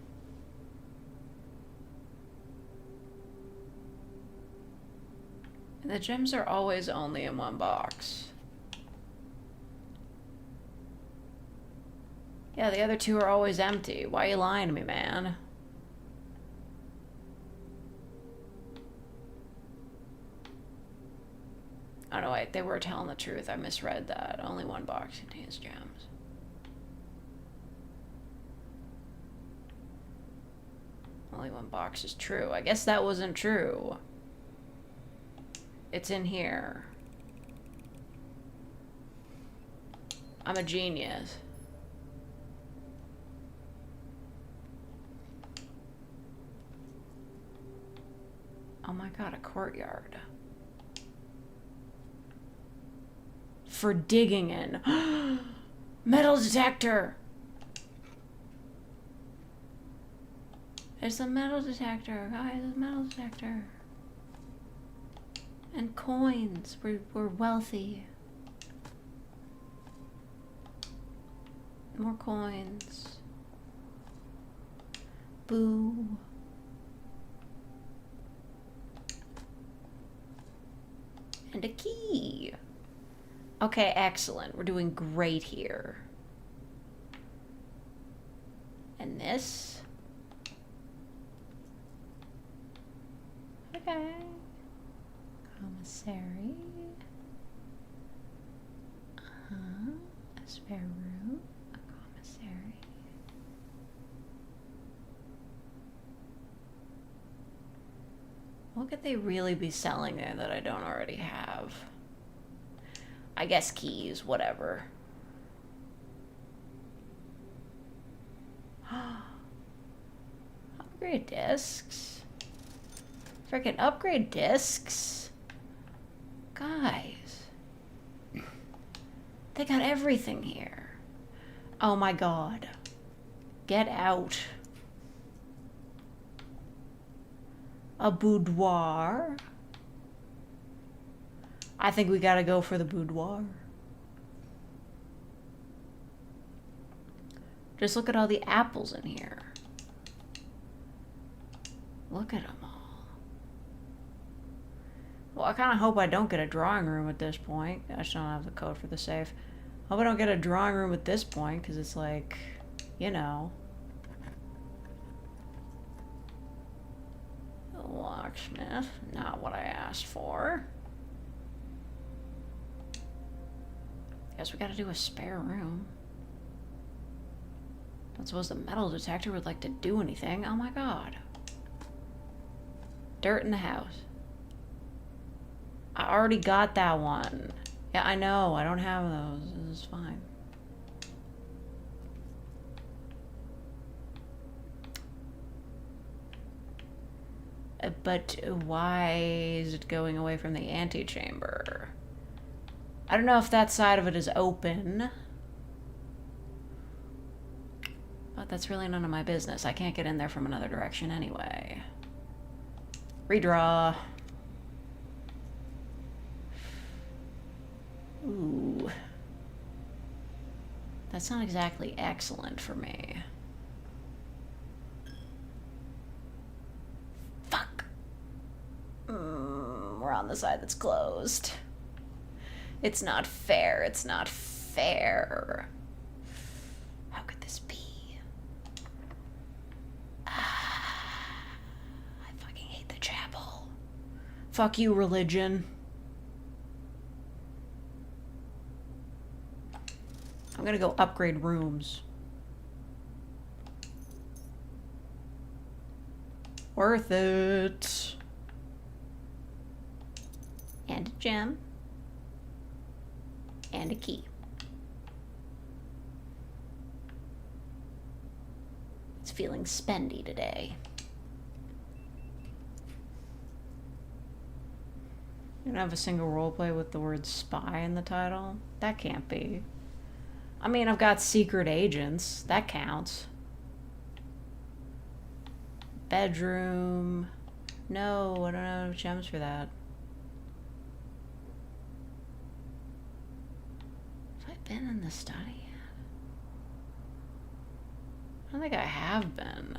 The gems are always only in one box. Yeah, the other two are always empty. Why are you lying to me, man? Oh no, wait, they were telling the truth. I misread that. Only one box contains gems. Only one box is true. I guess that wasn't true. It's in here. I'm a genius. Oh my god, a courtyard. For digging in. Metal detector! It's a metal detector, guys, it's a metal detector. And coins. We're wealthy. More coins. Boo. And a key. Okay, excellent. We're doing great here. And this? Okay. Commissary. A spare room. A commissary. What could they really be selling there that I don't already have? I guess keys, whatever. Upgrade discs? Freaking upgrade discs? Guys. They got everything here. Oh my god. Get out. A boudoir. I think we gotta go for the boudoir. Just look at all the apples in here. Look at them all. Well, I kind of hope I don't get a drawing room at this point. I just don't have the code for the safe. Hope I don't get a drawing room at this point, because it's like, you know. The locksmith, not what I asked for. Guess we gotta do a spare room. Don't suppose the metal detector would like to do anything. Oh my god. Dirt in the house. I already got that one. Yeah, I know. I don't have those. This is fine. But why is it going away from the antechamber? I don't know if that side of it is open. But that's really none of my business. I can't get in there from another direction anyway. Redraw. Ooh. That's not exactly excellent for me. Fuck. We're on the side that's closed. It's not fair. It's not fair. How could this be? I fucking hate the chapel. Fuck you, religion. I'm gonna go upgrade rooms. Worth it. And a gem. And a key. feeling spendy today. You don't have a single roleplay with the word spy in the title? That can't be. I mean, I've got secret agents. That counts. Bedroom. No, I don't have gems for that. Have I been in the study yet? I don't think I have been.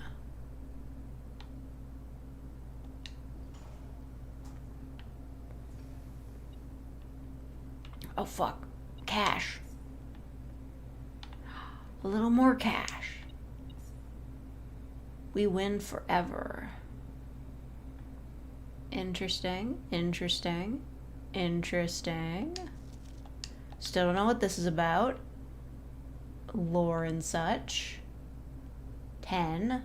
Oh, fuck. Cash. A little more cash. We win forever. Interesting. Interesting. Interesting. Still don't know what this is about. Lore and such. 10.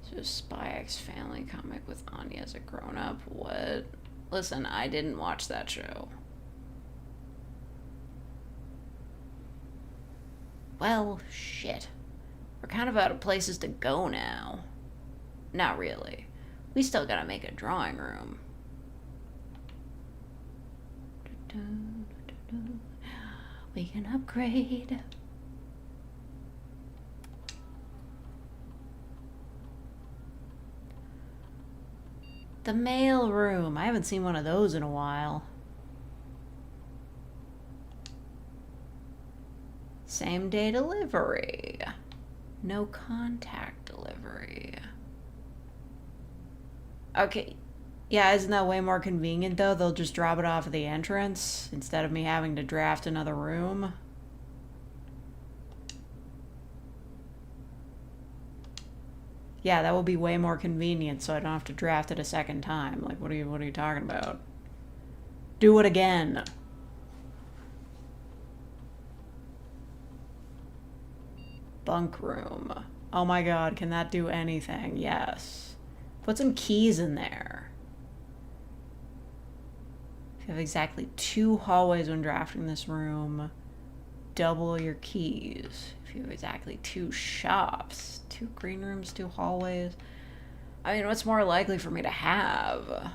So Spy X Family comic with Anya as a grown-up. What? Listen, I didn't watch that show. Well, shit. We're kind of out of places to go now. Not really. We still gotta make a drawing room. We can upgrade. The mail room. I haven't seen one of those in a while. Same day delivery. No contact delivery. Okay. Yeah, isn't that way more convenient though? They'll just drop it off at the entrance instead of me having to draft another room. Yeah, that will be way more convenient so I don't have to draft it a second time. Like, what are you talking about? Do it again. Bunk room. Oh my god, can that do anything? Yes. Put some keys in there. If you have exactly 2 hallways when drafting this room, double your keys. If you have exactly 2 shops, 2 green rooms, 2 hallways. I mean, what's more likely for me to have?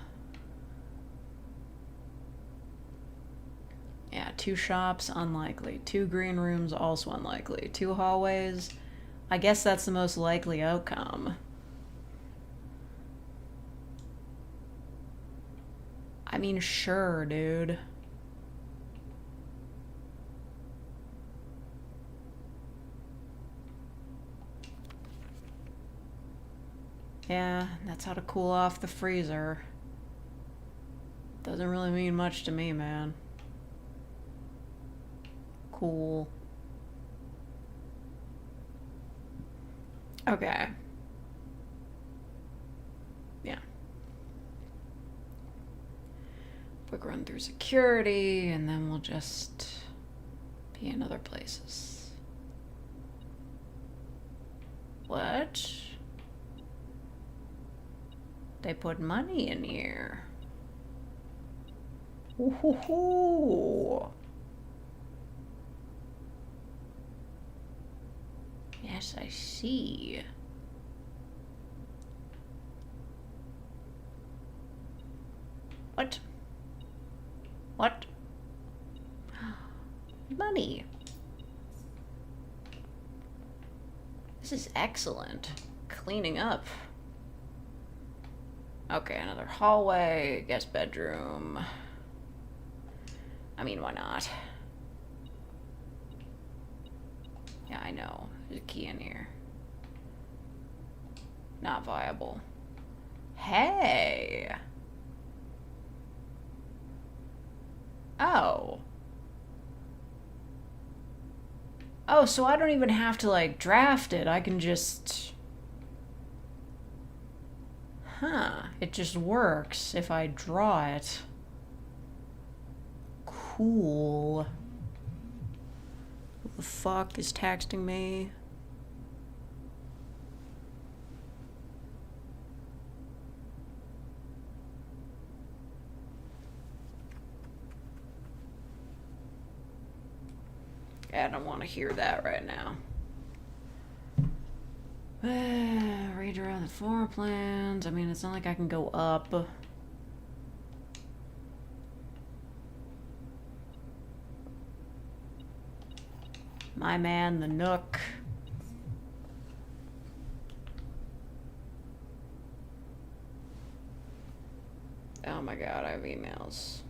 Yeah, 2 shops, unlikely. 2 green rooms, also unlikely. 2 hallways, I guess that's the most likely outcome. I mean, sure, dude. Yeah, that's how to cool off the freezer. Doesn't really mean much to me, man. Cool. Okay. Yeah. Quick run through security, and then we'll just be in other places. What? They put money in here. Ooh. Yes, I see. What? What? Money. This is excellent. Cleaning up. Okay, another hallway, guest bedroom. I mean, why not? Yeah, I know. There's a key in here. Not viable. Hey! Oh. Oh, so I don't even have to, like, draft it. I can just... Huh. It just works if I draw it. Cool. Who the fuck is texting me? I don't want to hear that right now. Read around the floor plans. I mean, it's not like I can go up. My man, the Nook. Oh my god, I have emails.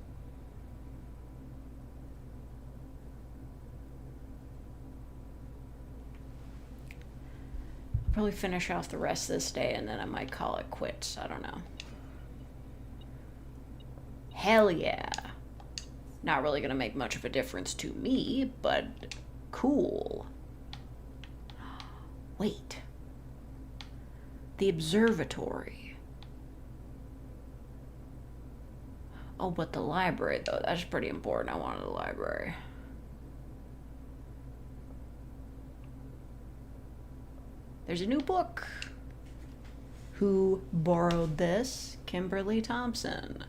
I'll probably finish off the rest of this day and then I might call it quits. I don't know. Hell yeah. Not really gonna make much of a difference to me, but cool. Wait. The observatory. Oh, but the library, though. That's pretty important. I wanted a library. There's a new book. Who borrowed this? Kimberly Thompson.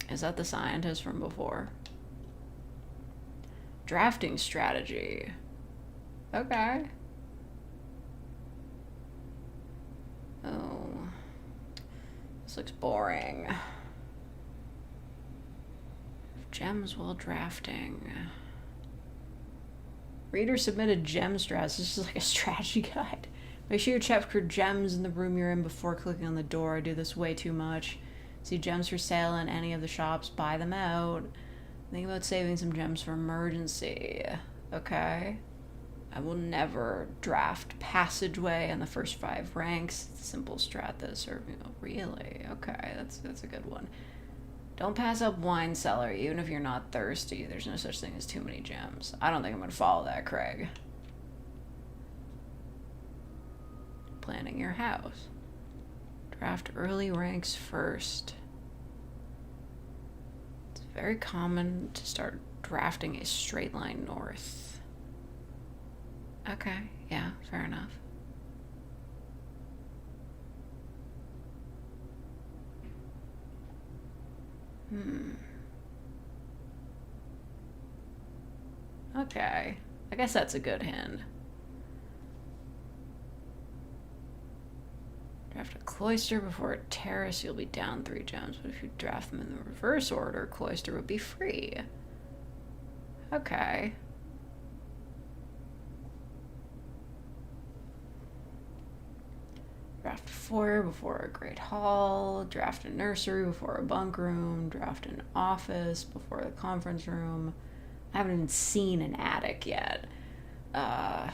Is that the scientist from before? Drafting strategy. Okay. Oh. This looks boring. Gems while drafting. Reader submitted gem strats. This is like a strategy guide. Make sure you check for gems in the room you're in before clicking on the door. I do this way too much. See gems for sale in any of the shops. Buy them out. Think about saving some gems for emergency. Okay. I will never draft passageway in the first 5 ranks. It's a simple strat that serves me. Oh, really? Okay, that's a good one. Don't pass up wine cellar, even if you're not thirsty. There's no such thing as too many gems. I don't think I'm gonna follow that, Craig. Planning your house. Draft early ranks first. It's very common to start drafting a straight line north. Okay, yeah, fair enough. Okay, I guess that's a good hint. Draft a cloister before a terrace, you'll be down 3 gems, but if you draft them in the reverse order, cloister would be free. Okay. Draft a foyer before a great hall, draft a nursery before a bunk room, draft an office before the conference room. I haven't even seen an attic yet. Attic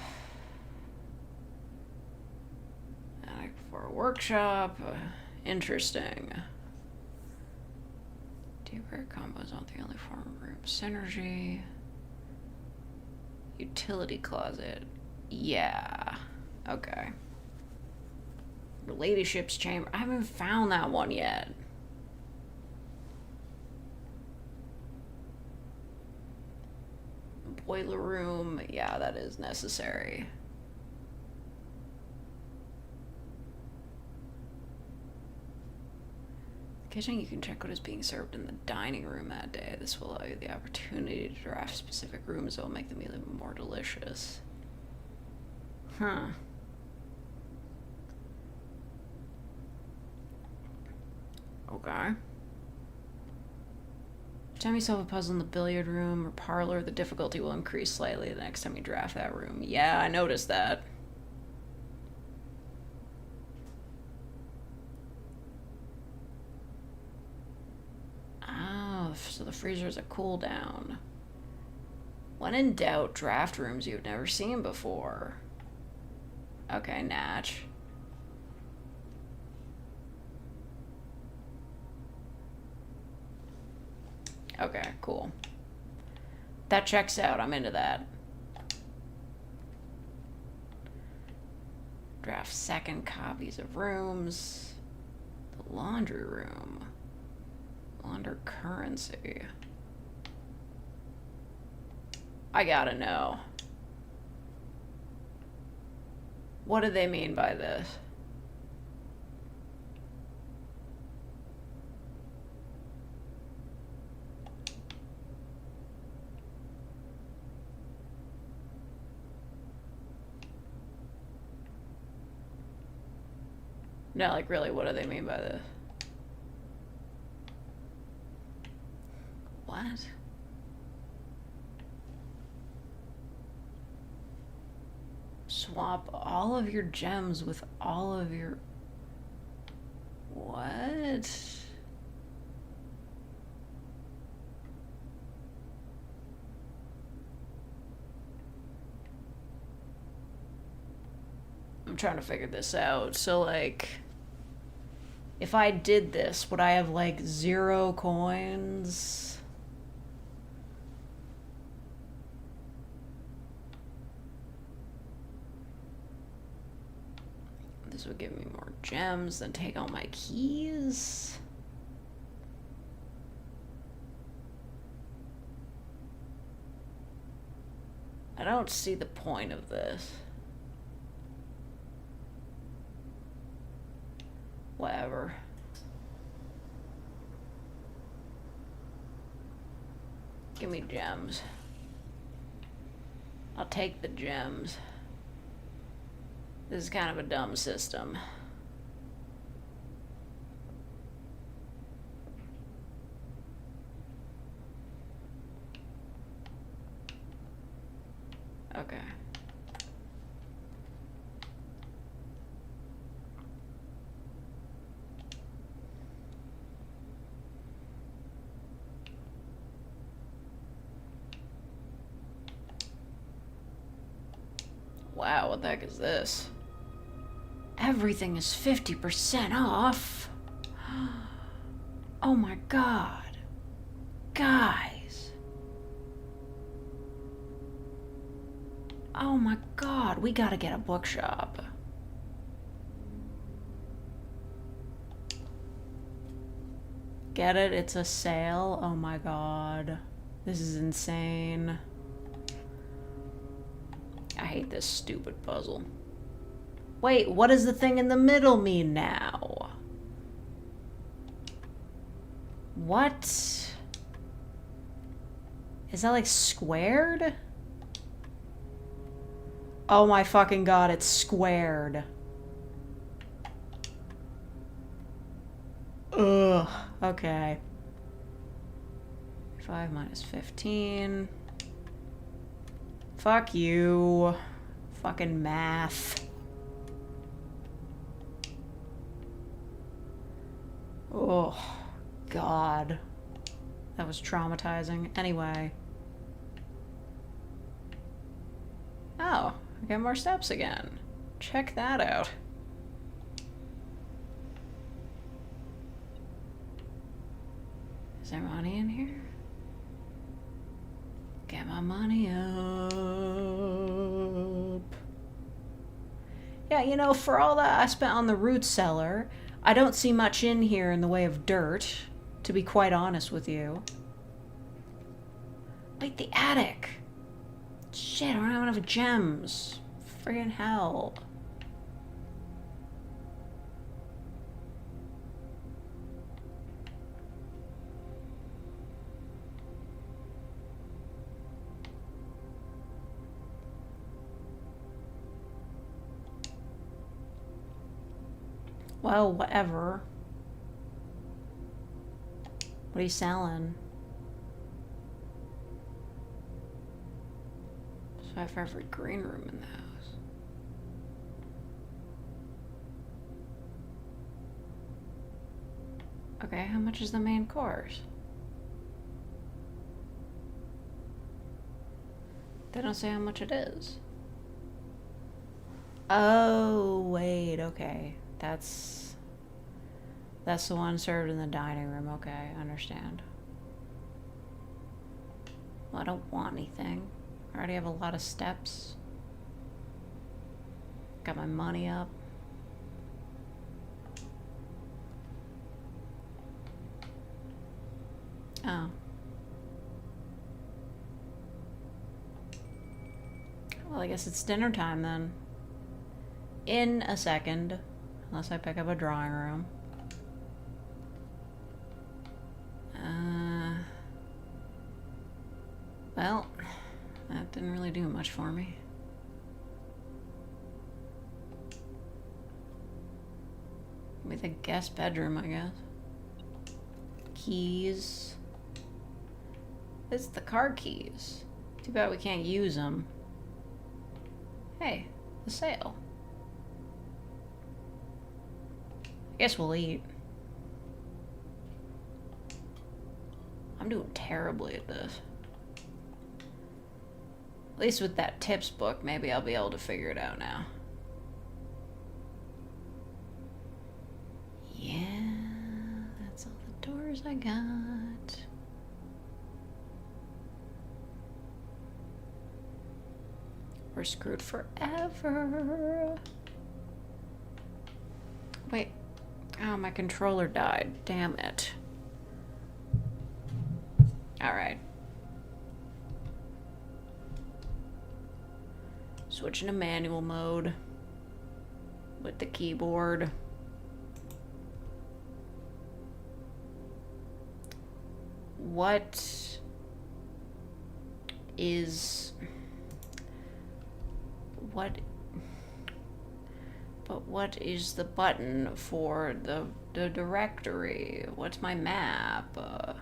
before a workshop. Interesting. Deep-rare combos not the only form of room synergy. Utility closet. Yeah. Okay. Ladyship's chamber. I haven't found that one yet. Boiler room. Yeah, that is necessary. Kitchen, you can check what is being served in the dining room that day. This will allow you the opportunity to draft specific rooms that will make the meal even more delicious. Huh. Okay. Each time you solve a puzzle in the billiard room or parlor, the difficulty will increase slightly the next time you draft that room. Yeah, I noticed that. Oh, so the freezer is a cooldown. When in doubt, draft rooms you've never seen before. Okay, Natch. Okay, cool. That checks out. I'm into that. Draft second copies of rooms. The laundry room. Launder currency. I gotta know. What do they mean by this? No, like, really, what do they mean by this? What? Swap all of your gems with all of your... What? I'm trying to figure this out. So, like, if I did this, would I have, like, 0 coins? This would give me more gems than take all my keys. I don't see the point of this. Whatever. Give me gems. I'll take the gems. This is kind of a dumb system. Okay. Wow, what the heck is this? Everything is 50% off. Oh my god. Guys. Oh my god, we gotta get a bookshop. Get it? It's a sale? Oh my god. This is insane. I hate this stupid puzzle. Wait, what does the thing in the middle mean now? What? Is that like squared? Oh my fucking god, it's squared. Ugh, okay. 5 minus 15. Fuck you. Fucking math. Oh, God. That was traumatizing. Anyway. Oh, I got more steps again. Check that out. Is there money in here? Get my money up. Yeah, you know, for all that I spent on the root cellar, I don't see much in here in the way of dirt, to be quite honest with you. Wait, the attic. Shit, I don't have enough gems. Friggin' hell. Well, whatever. What are you selling? So I have for every green room in the house. Okay, how much is the main course? They don't say how much it is. Oh, wait, okay. That's the one served in the dining room. Okay, I understand. Well, I don't want anything. I already have a lot of steps. Got my money up. Oh. Well, I guess it's dinner time then. In a second. Unless I pick up a drawing room. Well, that didn't really do much for me. With a guest bedroom, I guess. Keys. It's the car keys. Too bad we can't use them. Hey, the sale. I guess we'll eat. I'm doing terribly at this. At least with that tips book, maybe I'll be able to figure it out now. Yeah, that's all the doors I got. We're screwed forever. Wait. Oh, my controller died. Damn it. Alright. Switching to manual mode. With the keyboard. What is... What is the button for the directory? What's my map? Oh,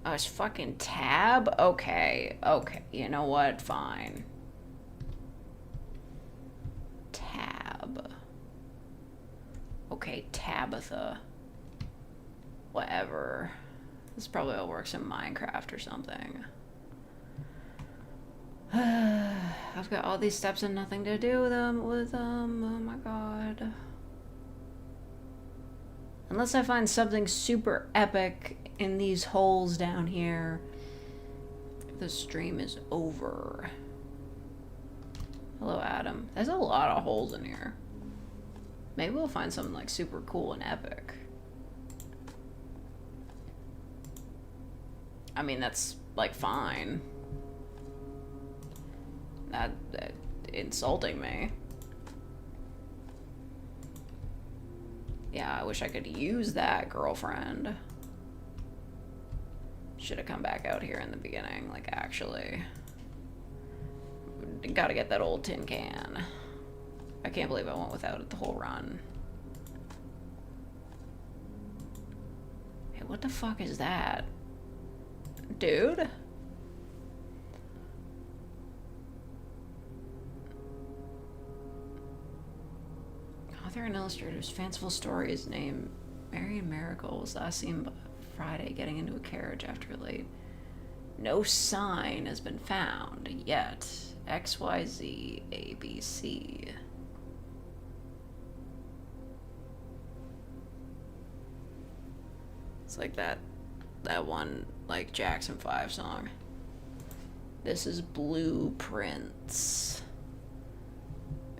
it's fucking tab? Okay, you know what? Fine. Tab. Okay, Tabitha. Whatever. This probably all works in Minecraft or something. I've got all these steps and nothing to do with them. Oh my god. Unless I find something super epic in these holes down here, the stream is over. Hello, Adam. There's a lot of holes in here. Maybe we'll find something like super cool and epic. I mean, that's like fine. That insulting me. Yeah, I wish I could use that, girlfriend. Should have come back out here in the beginning, like, actually. Gotta get that old tin can. I can't believe I went without it the whole run. Hey, what the fuck is that? Dude? Author and illustrator's fanciful story is named Marion Miracle was last seen Friday getting into a carriage after late. No sign has been found yet. XYZ ABC. It's like that one like Jackson 5 song. This is Blueprints.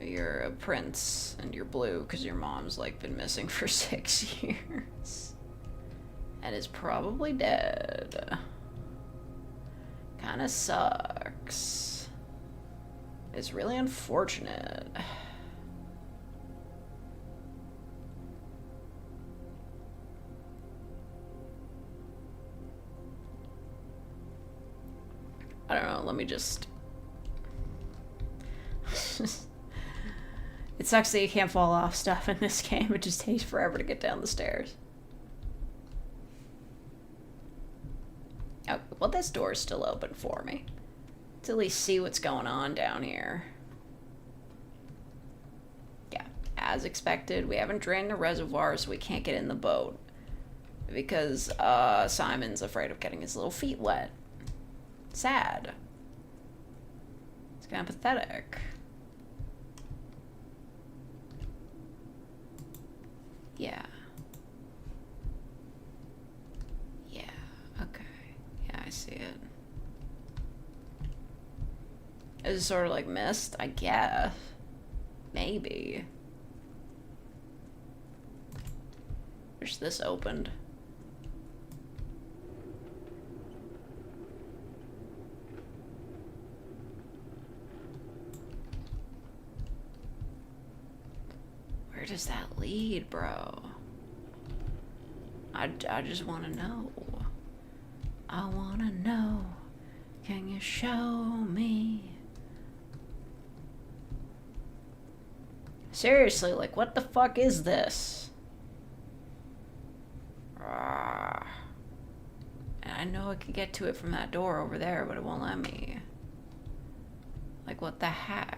You're a prince and you're blue because your mom's like been missing for 6 years and is probably dead. Kinda sucks. It's really unfortunate. I don't know, let me just... It sucks that you can't fall off stuff in this game. It just takes forever to get down the stairs. Oh, well, this door's still open for me. To at least see what's going on down here. Yeah, as expected, we haven't drained the reservoir, so we can't get in the boat. Because, Simon's afraid of getting his little feet wet. Sad. It's kind of pathetic. Yeah. Yeah, okay. Yeah, I see it. Is it sort of like mist? I guess. Maybe. Wish this opened. Where does that lead, bro? I just want to know. I want to know. Can you show me? Seriously, like, what the fuck is this? And I know I could get to it from that door over there, but it won't let me. Like, what the heck?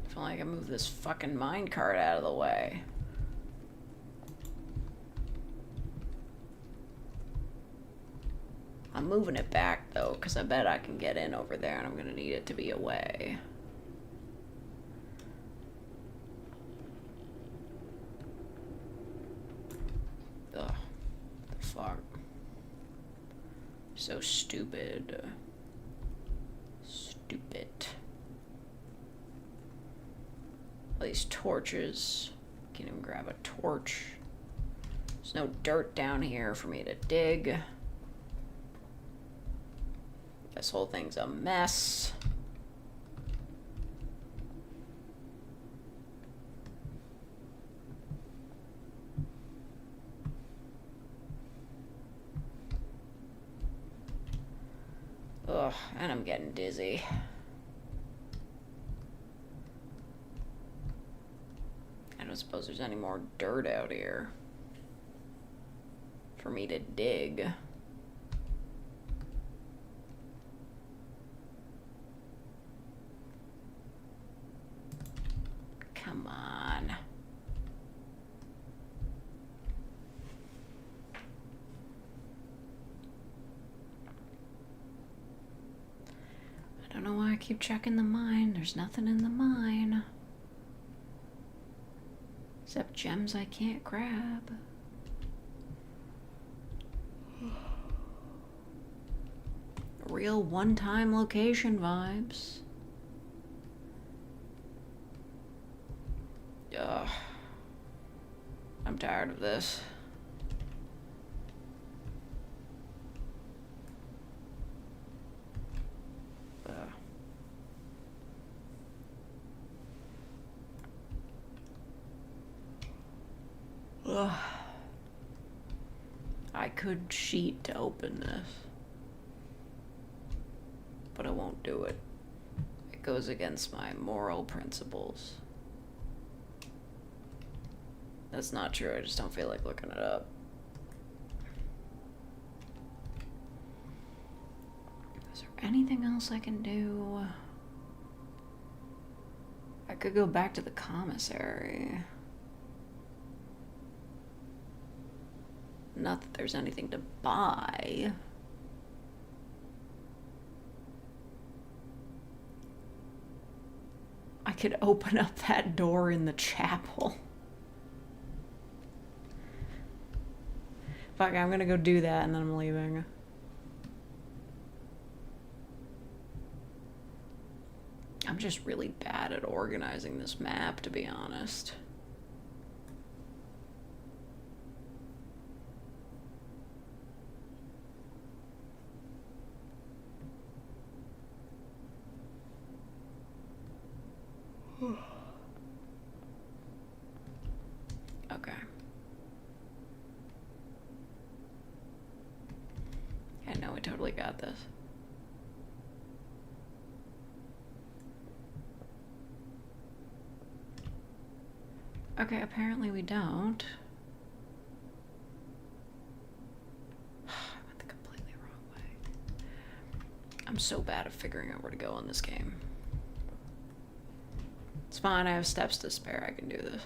If only I can move this fucking minecart out of the way. I'm moving it back, though, because I bet I can get in over there, and I'm going to need it to be away. Ugh. The fuck? So stupid. Stupid. All these torches. Can't even grab a torch. There's no dirt down here for me to dig. This whole thing's a mess. Ugh, and I'm getting dizzy. I don't suppose there's any more dirt out here for me to dig. Come on. I don't know why I keep checking the mine. There's nothing in the mine. Except gems I can't grab. Real one-time location vibes. Ugh. I'm tired of this. Ugh. I could cheat to open this, but I won't do it. It goes against my moral principles. That's not true, I just don't feel like looking it up. Is there anything else I can do? I could go back to the commissary. Not that there's anything to buy. I could open up that door in the chapel. Fuck, I'm gonna go do that and then I'm leaving. I'm just really bad at organizing this map, to be honest. Okay. I know we totally got this. Okay, apparently we don't. I went the completely wrong way. I'm so bad at figuring out where to go in this game. It's fine, I have steps to spare, I can do this.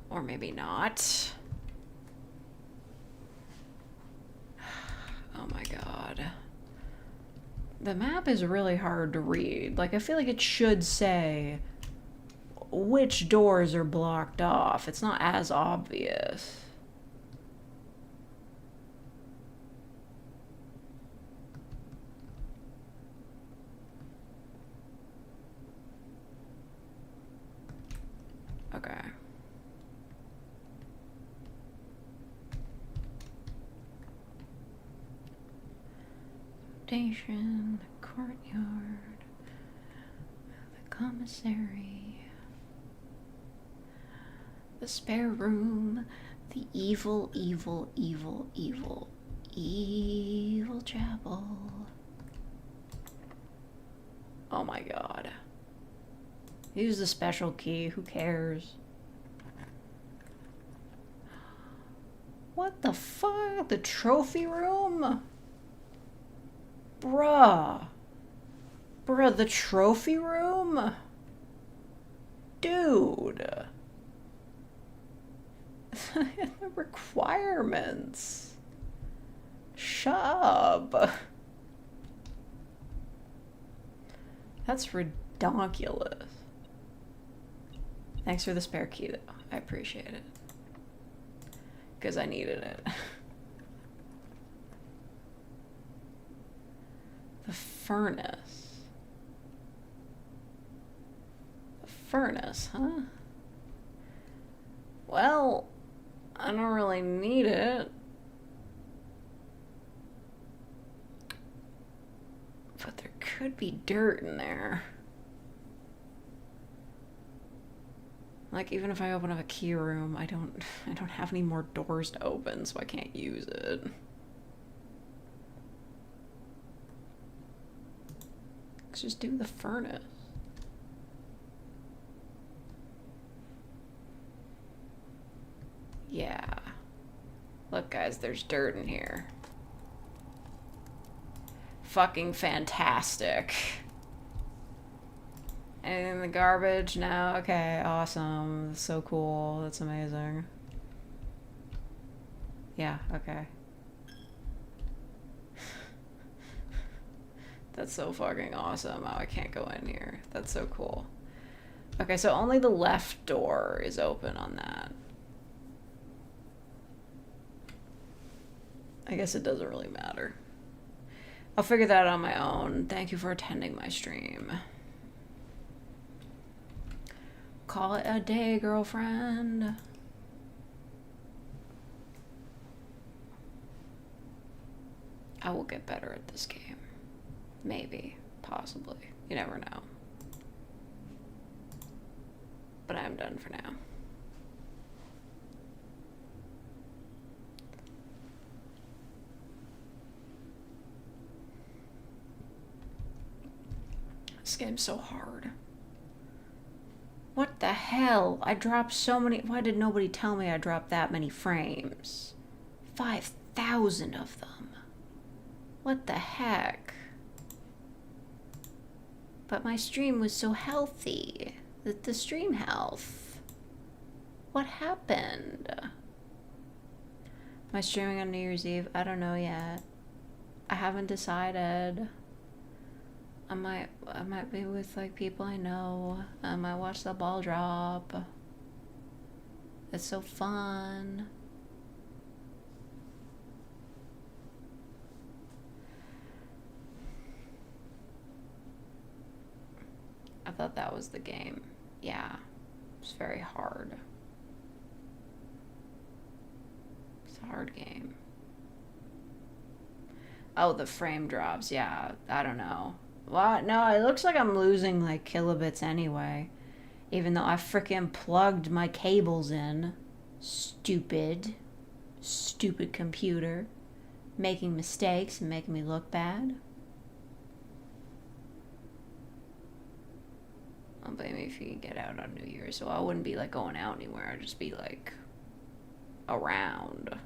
Or maybe not. Oh my god. The map is really hard to read. Like, I feel like it should say which doors are blocked off. It's not as obvious. Okay. Station, the courtyard, the Commissary. The spare room. The evil, evil, evil, evil, evil chapel. Oh my god. Use the special key. Who cares? What the fuck? The trophy room? Bruh. Bruh, the trophy room? Dude. The requirements. Shut up. That's ridiculous. Thanks for the spare key, though. I appreciate it. Because I needed it. The furnace. The furnace, huh? Well, I don't really need it. But there could be dirt in there. Like, even if I open up a key room, I don't have any more doors to open, so I can't use it. Let's just do the furnace. Yeah. Look, guys, there's dirt in here. Fucking fantastic. Anything in the garbage? No? Okay, awesome. That's so cool. That's amazing. Yeah, okay. That's so fucking awesome. Oh, I can't go in here. That's so cool. Okay, so only the left door is open on that. I guess it doesn't really matter. I'll figure that out on my own. Thank you for attending my stream. Call it a day, girlfriend. I will get better at this game. Maybe. Possibly. You never know. But I'm done for now. This game's so hard. What the hell? I dropped so many. Why did nobody tell me I dropped that many frames? 5,000 of them. What the heck? But my stream was so healthy. The stream health. What happened? Am I streaming on New Year's Eve? I don't know yet. I haven't decided. I might be with like people I know. I might watch the ball drop. It's so fun. I thought that was the game. Yeah. It's very hard. It's a hard game. Oh, the frame drops. Yeah, I don't know. Well, no, it looks like I'm losing like kilobits anyway. Even though I frickin' plugged my cables in. Stupid. Stupid computer. Making mistakes and making me look bad. Don't blame me if you get out on New Year's. So I wouldn't be like going out anywhere. I'd just be like around.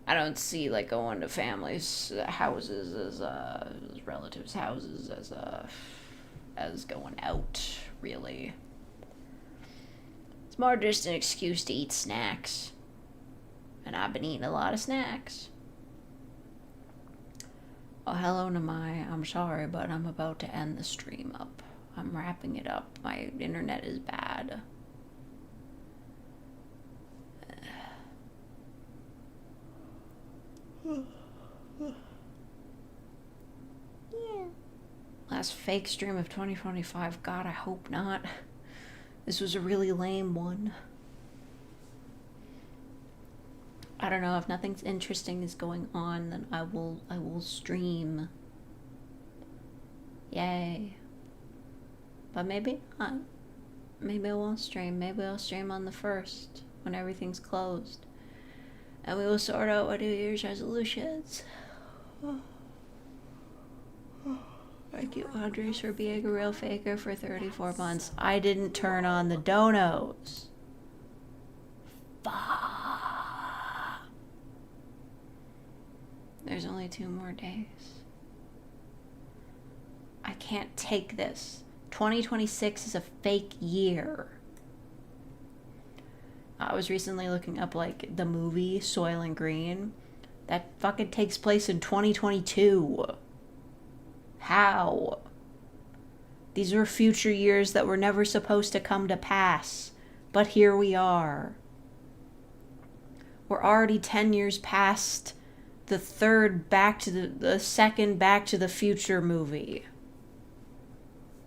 I don't see like going to families' houses as relatives' houses as going out, really. It's more just an excuse to eat snacks. And I've been eating a lot of snacks. Oh, hello, Namai. I'm sorry, but I'm about to end the stream up. I'm wrapping it up. My internet is bad. Yeah. Last fake stream of 2025. God, I hope not. This was a really lame one. I don't know, if nothing interesting is going on, then I will stream. Yay. But maybe not. Maybe I won't stream. Maybe I'll stream on the 1st when everything's closed. And we will sort out our New Year's resolutions. Thank you, Andres, for being a real faker for 34 months. I didn't turn on the donos. Fuck. There's only 2 more days. I can't take this. 2026 is a fake year. I was recently looking up, like, the movie Soylent Green. That fucking takes place in 2022. How? These were future years that were never supposed to come to pass. But here we are. We're already 10 years past the second Back to the Future movie.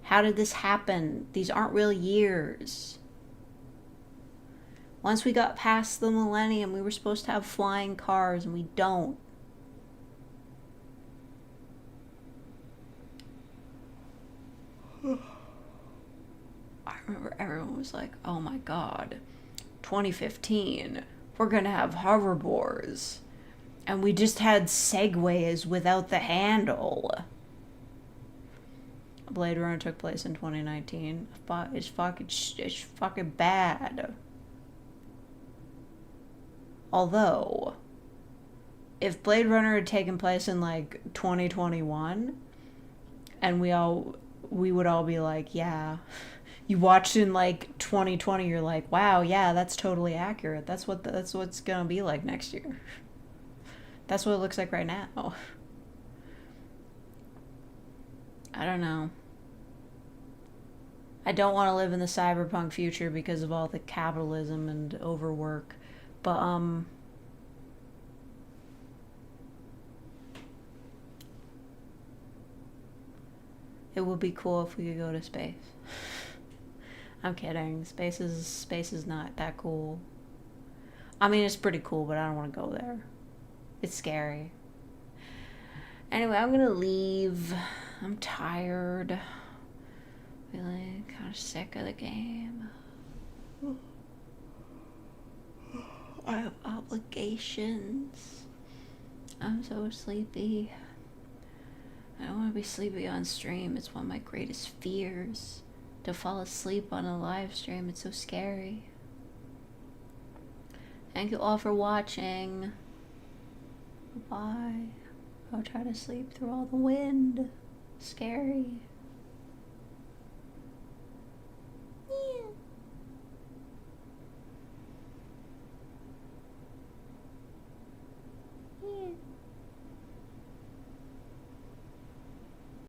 How did this happen? These aren't real years. Once we got past the millennium, we were supposed to have flying cars, and we don't. I remember everyone was like, oh my god, 2015, we're gonna have hoverboards. And we just had Segways without the handle. Blade Runner took place in 2019. It's fucking bad. Although, if Blade Runner had taken place in, like, 2021, and we would all be like, yeah. You watched in, like, 2020, you're like, wow, yeah, that's totally accurate. That's what's gonna be like next year. That's what it looks like right now. I don't know. I don't want to live in the cyberpunk future because of all the capitalism and overwork. But, it would be cool if we could go to space. I'm kidding. Space is not that cool. I mean, it's pretty cool, but I don't want to go there. It's scary. Anyway, I'm gonna leave. I'm tired. Feeling kind of sick of the game. I have obligations. I'm so sleepy. I don't want to be sleepy on stream. It's one of my greatest fears. To fall asleep on a live stream. It's so scary. Thank you all for watching. Bye. I'll try to sleep through all the wind. Scary.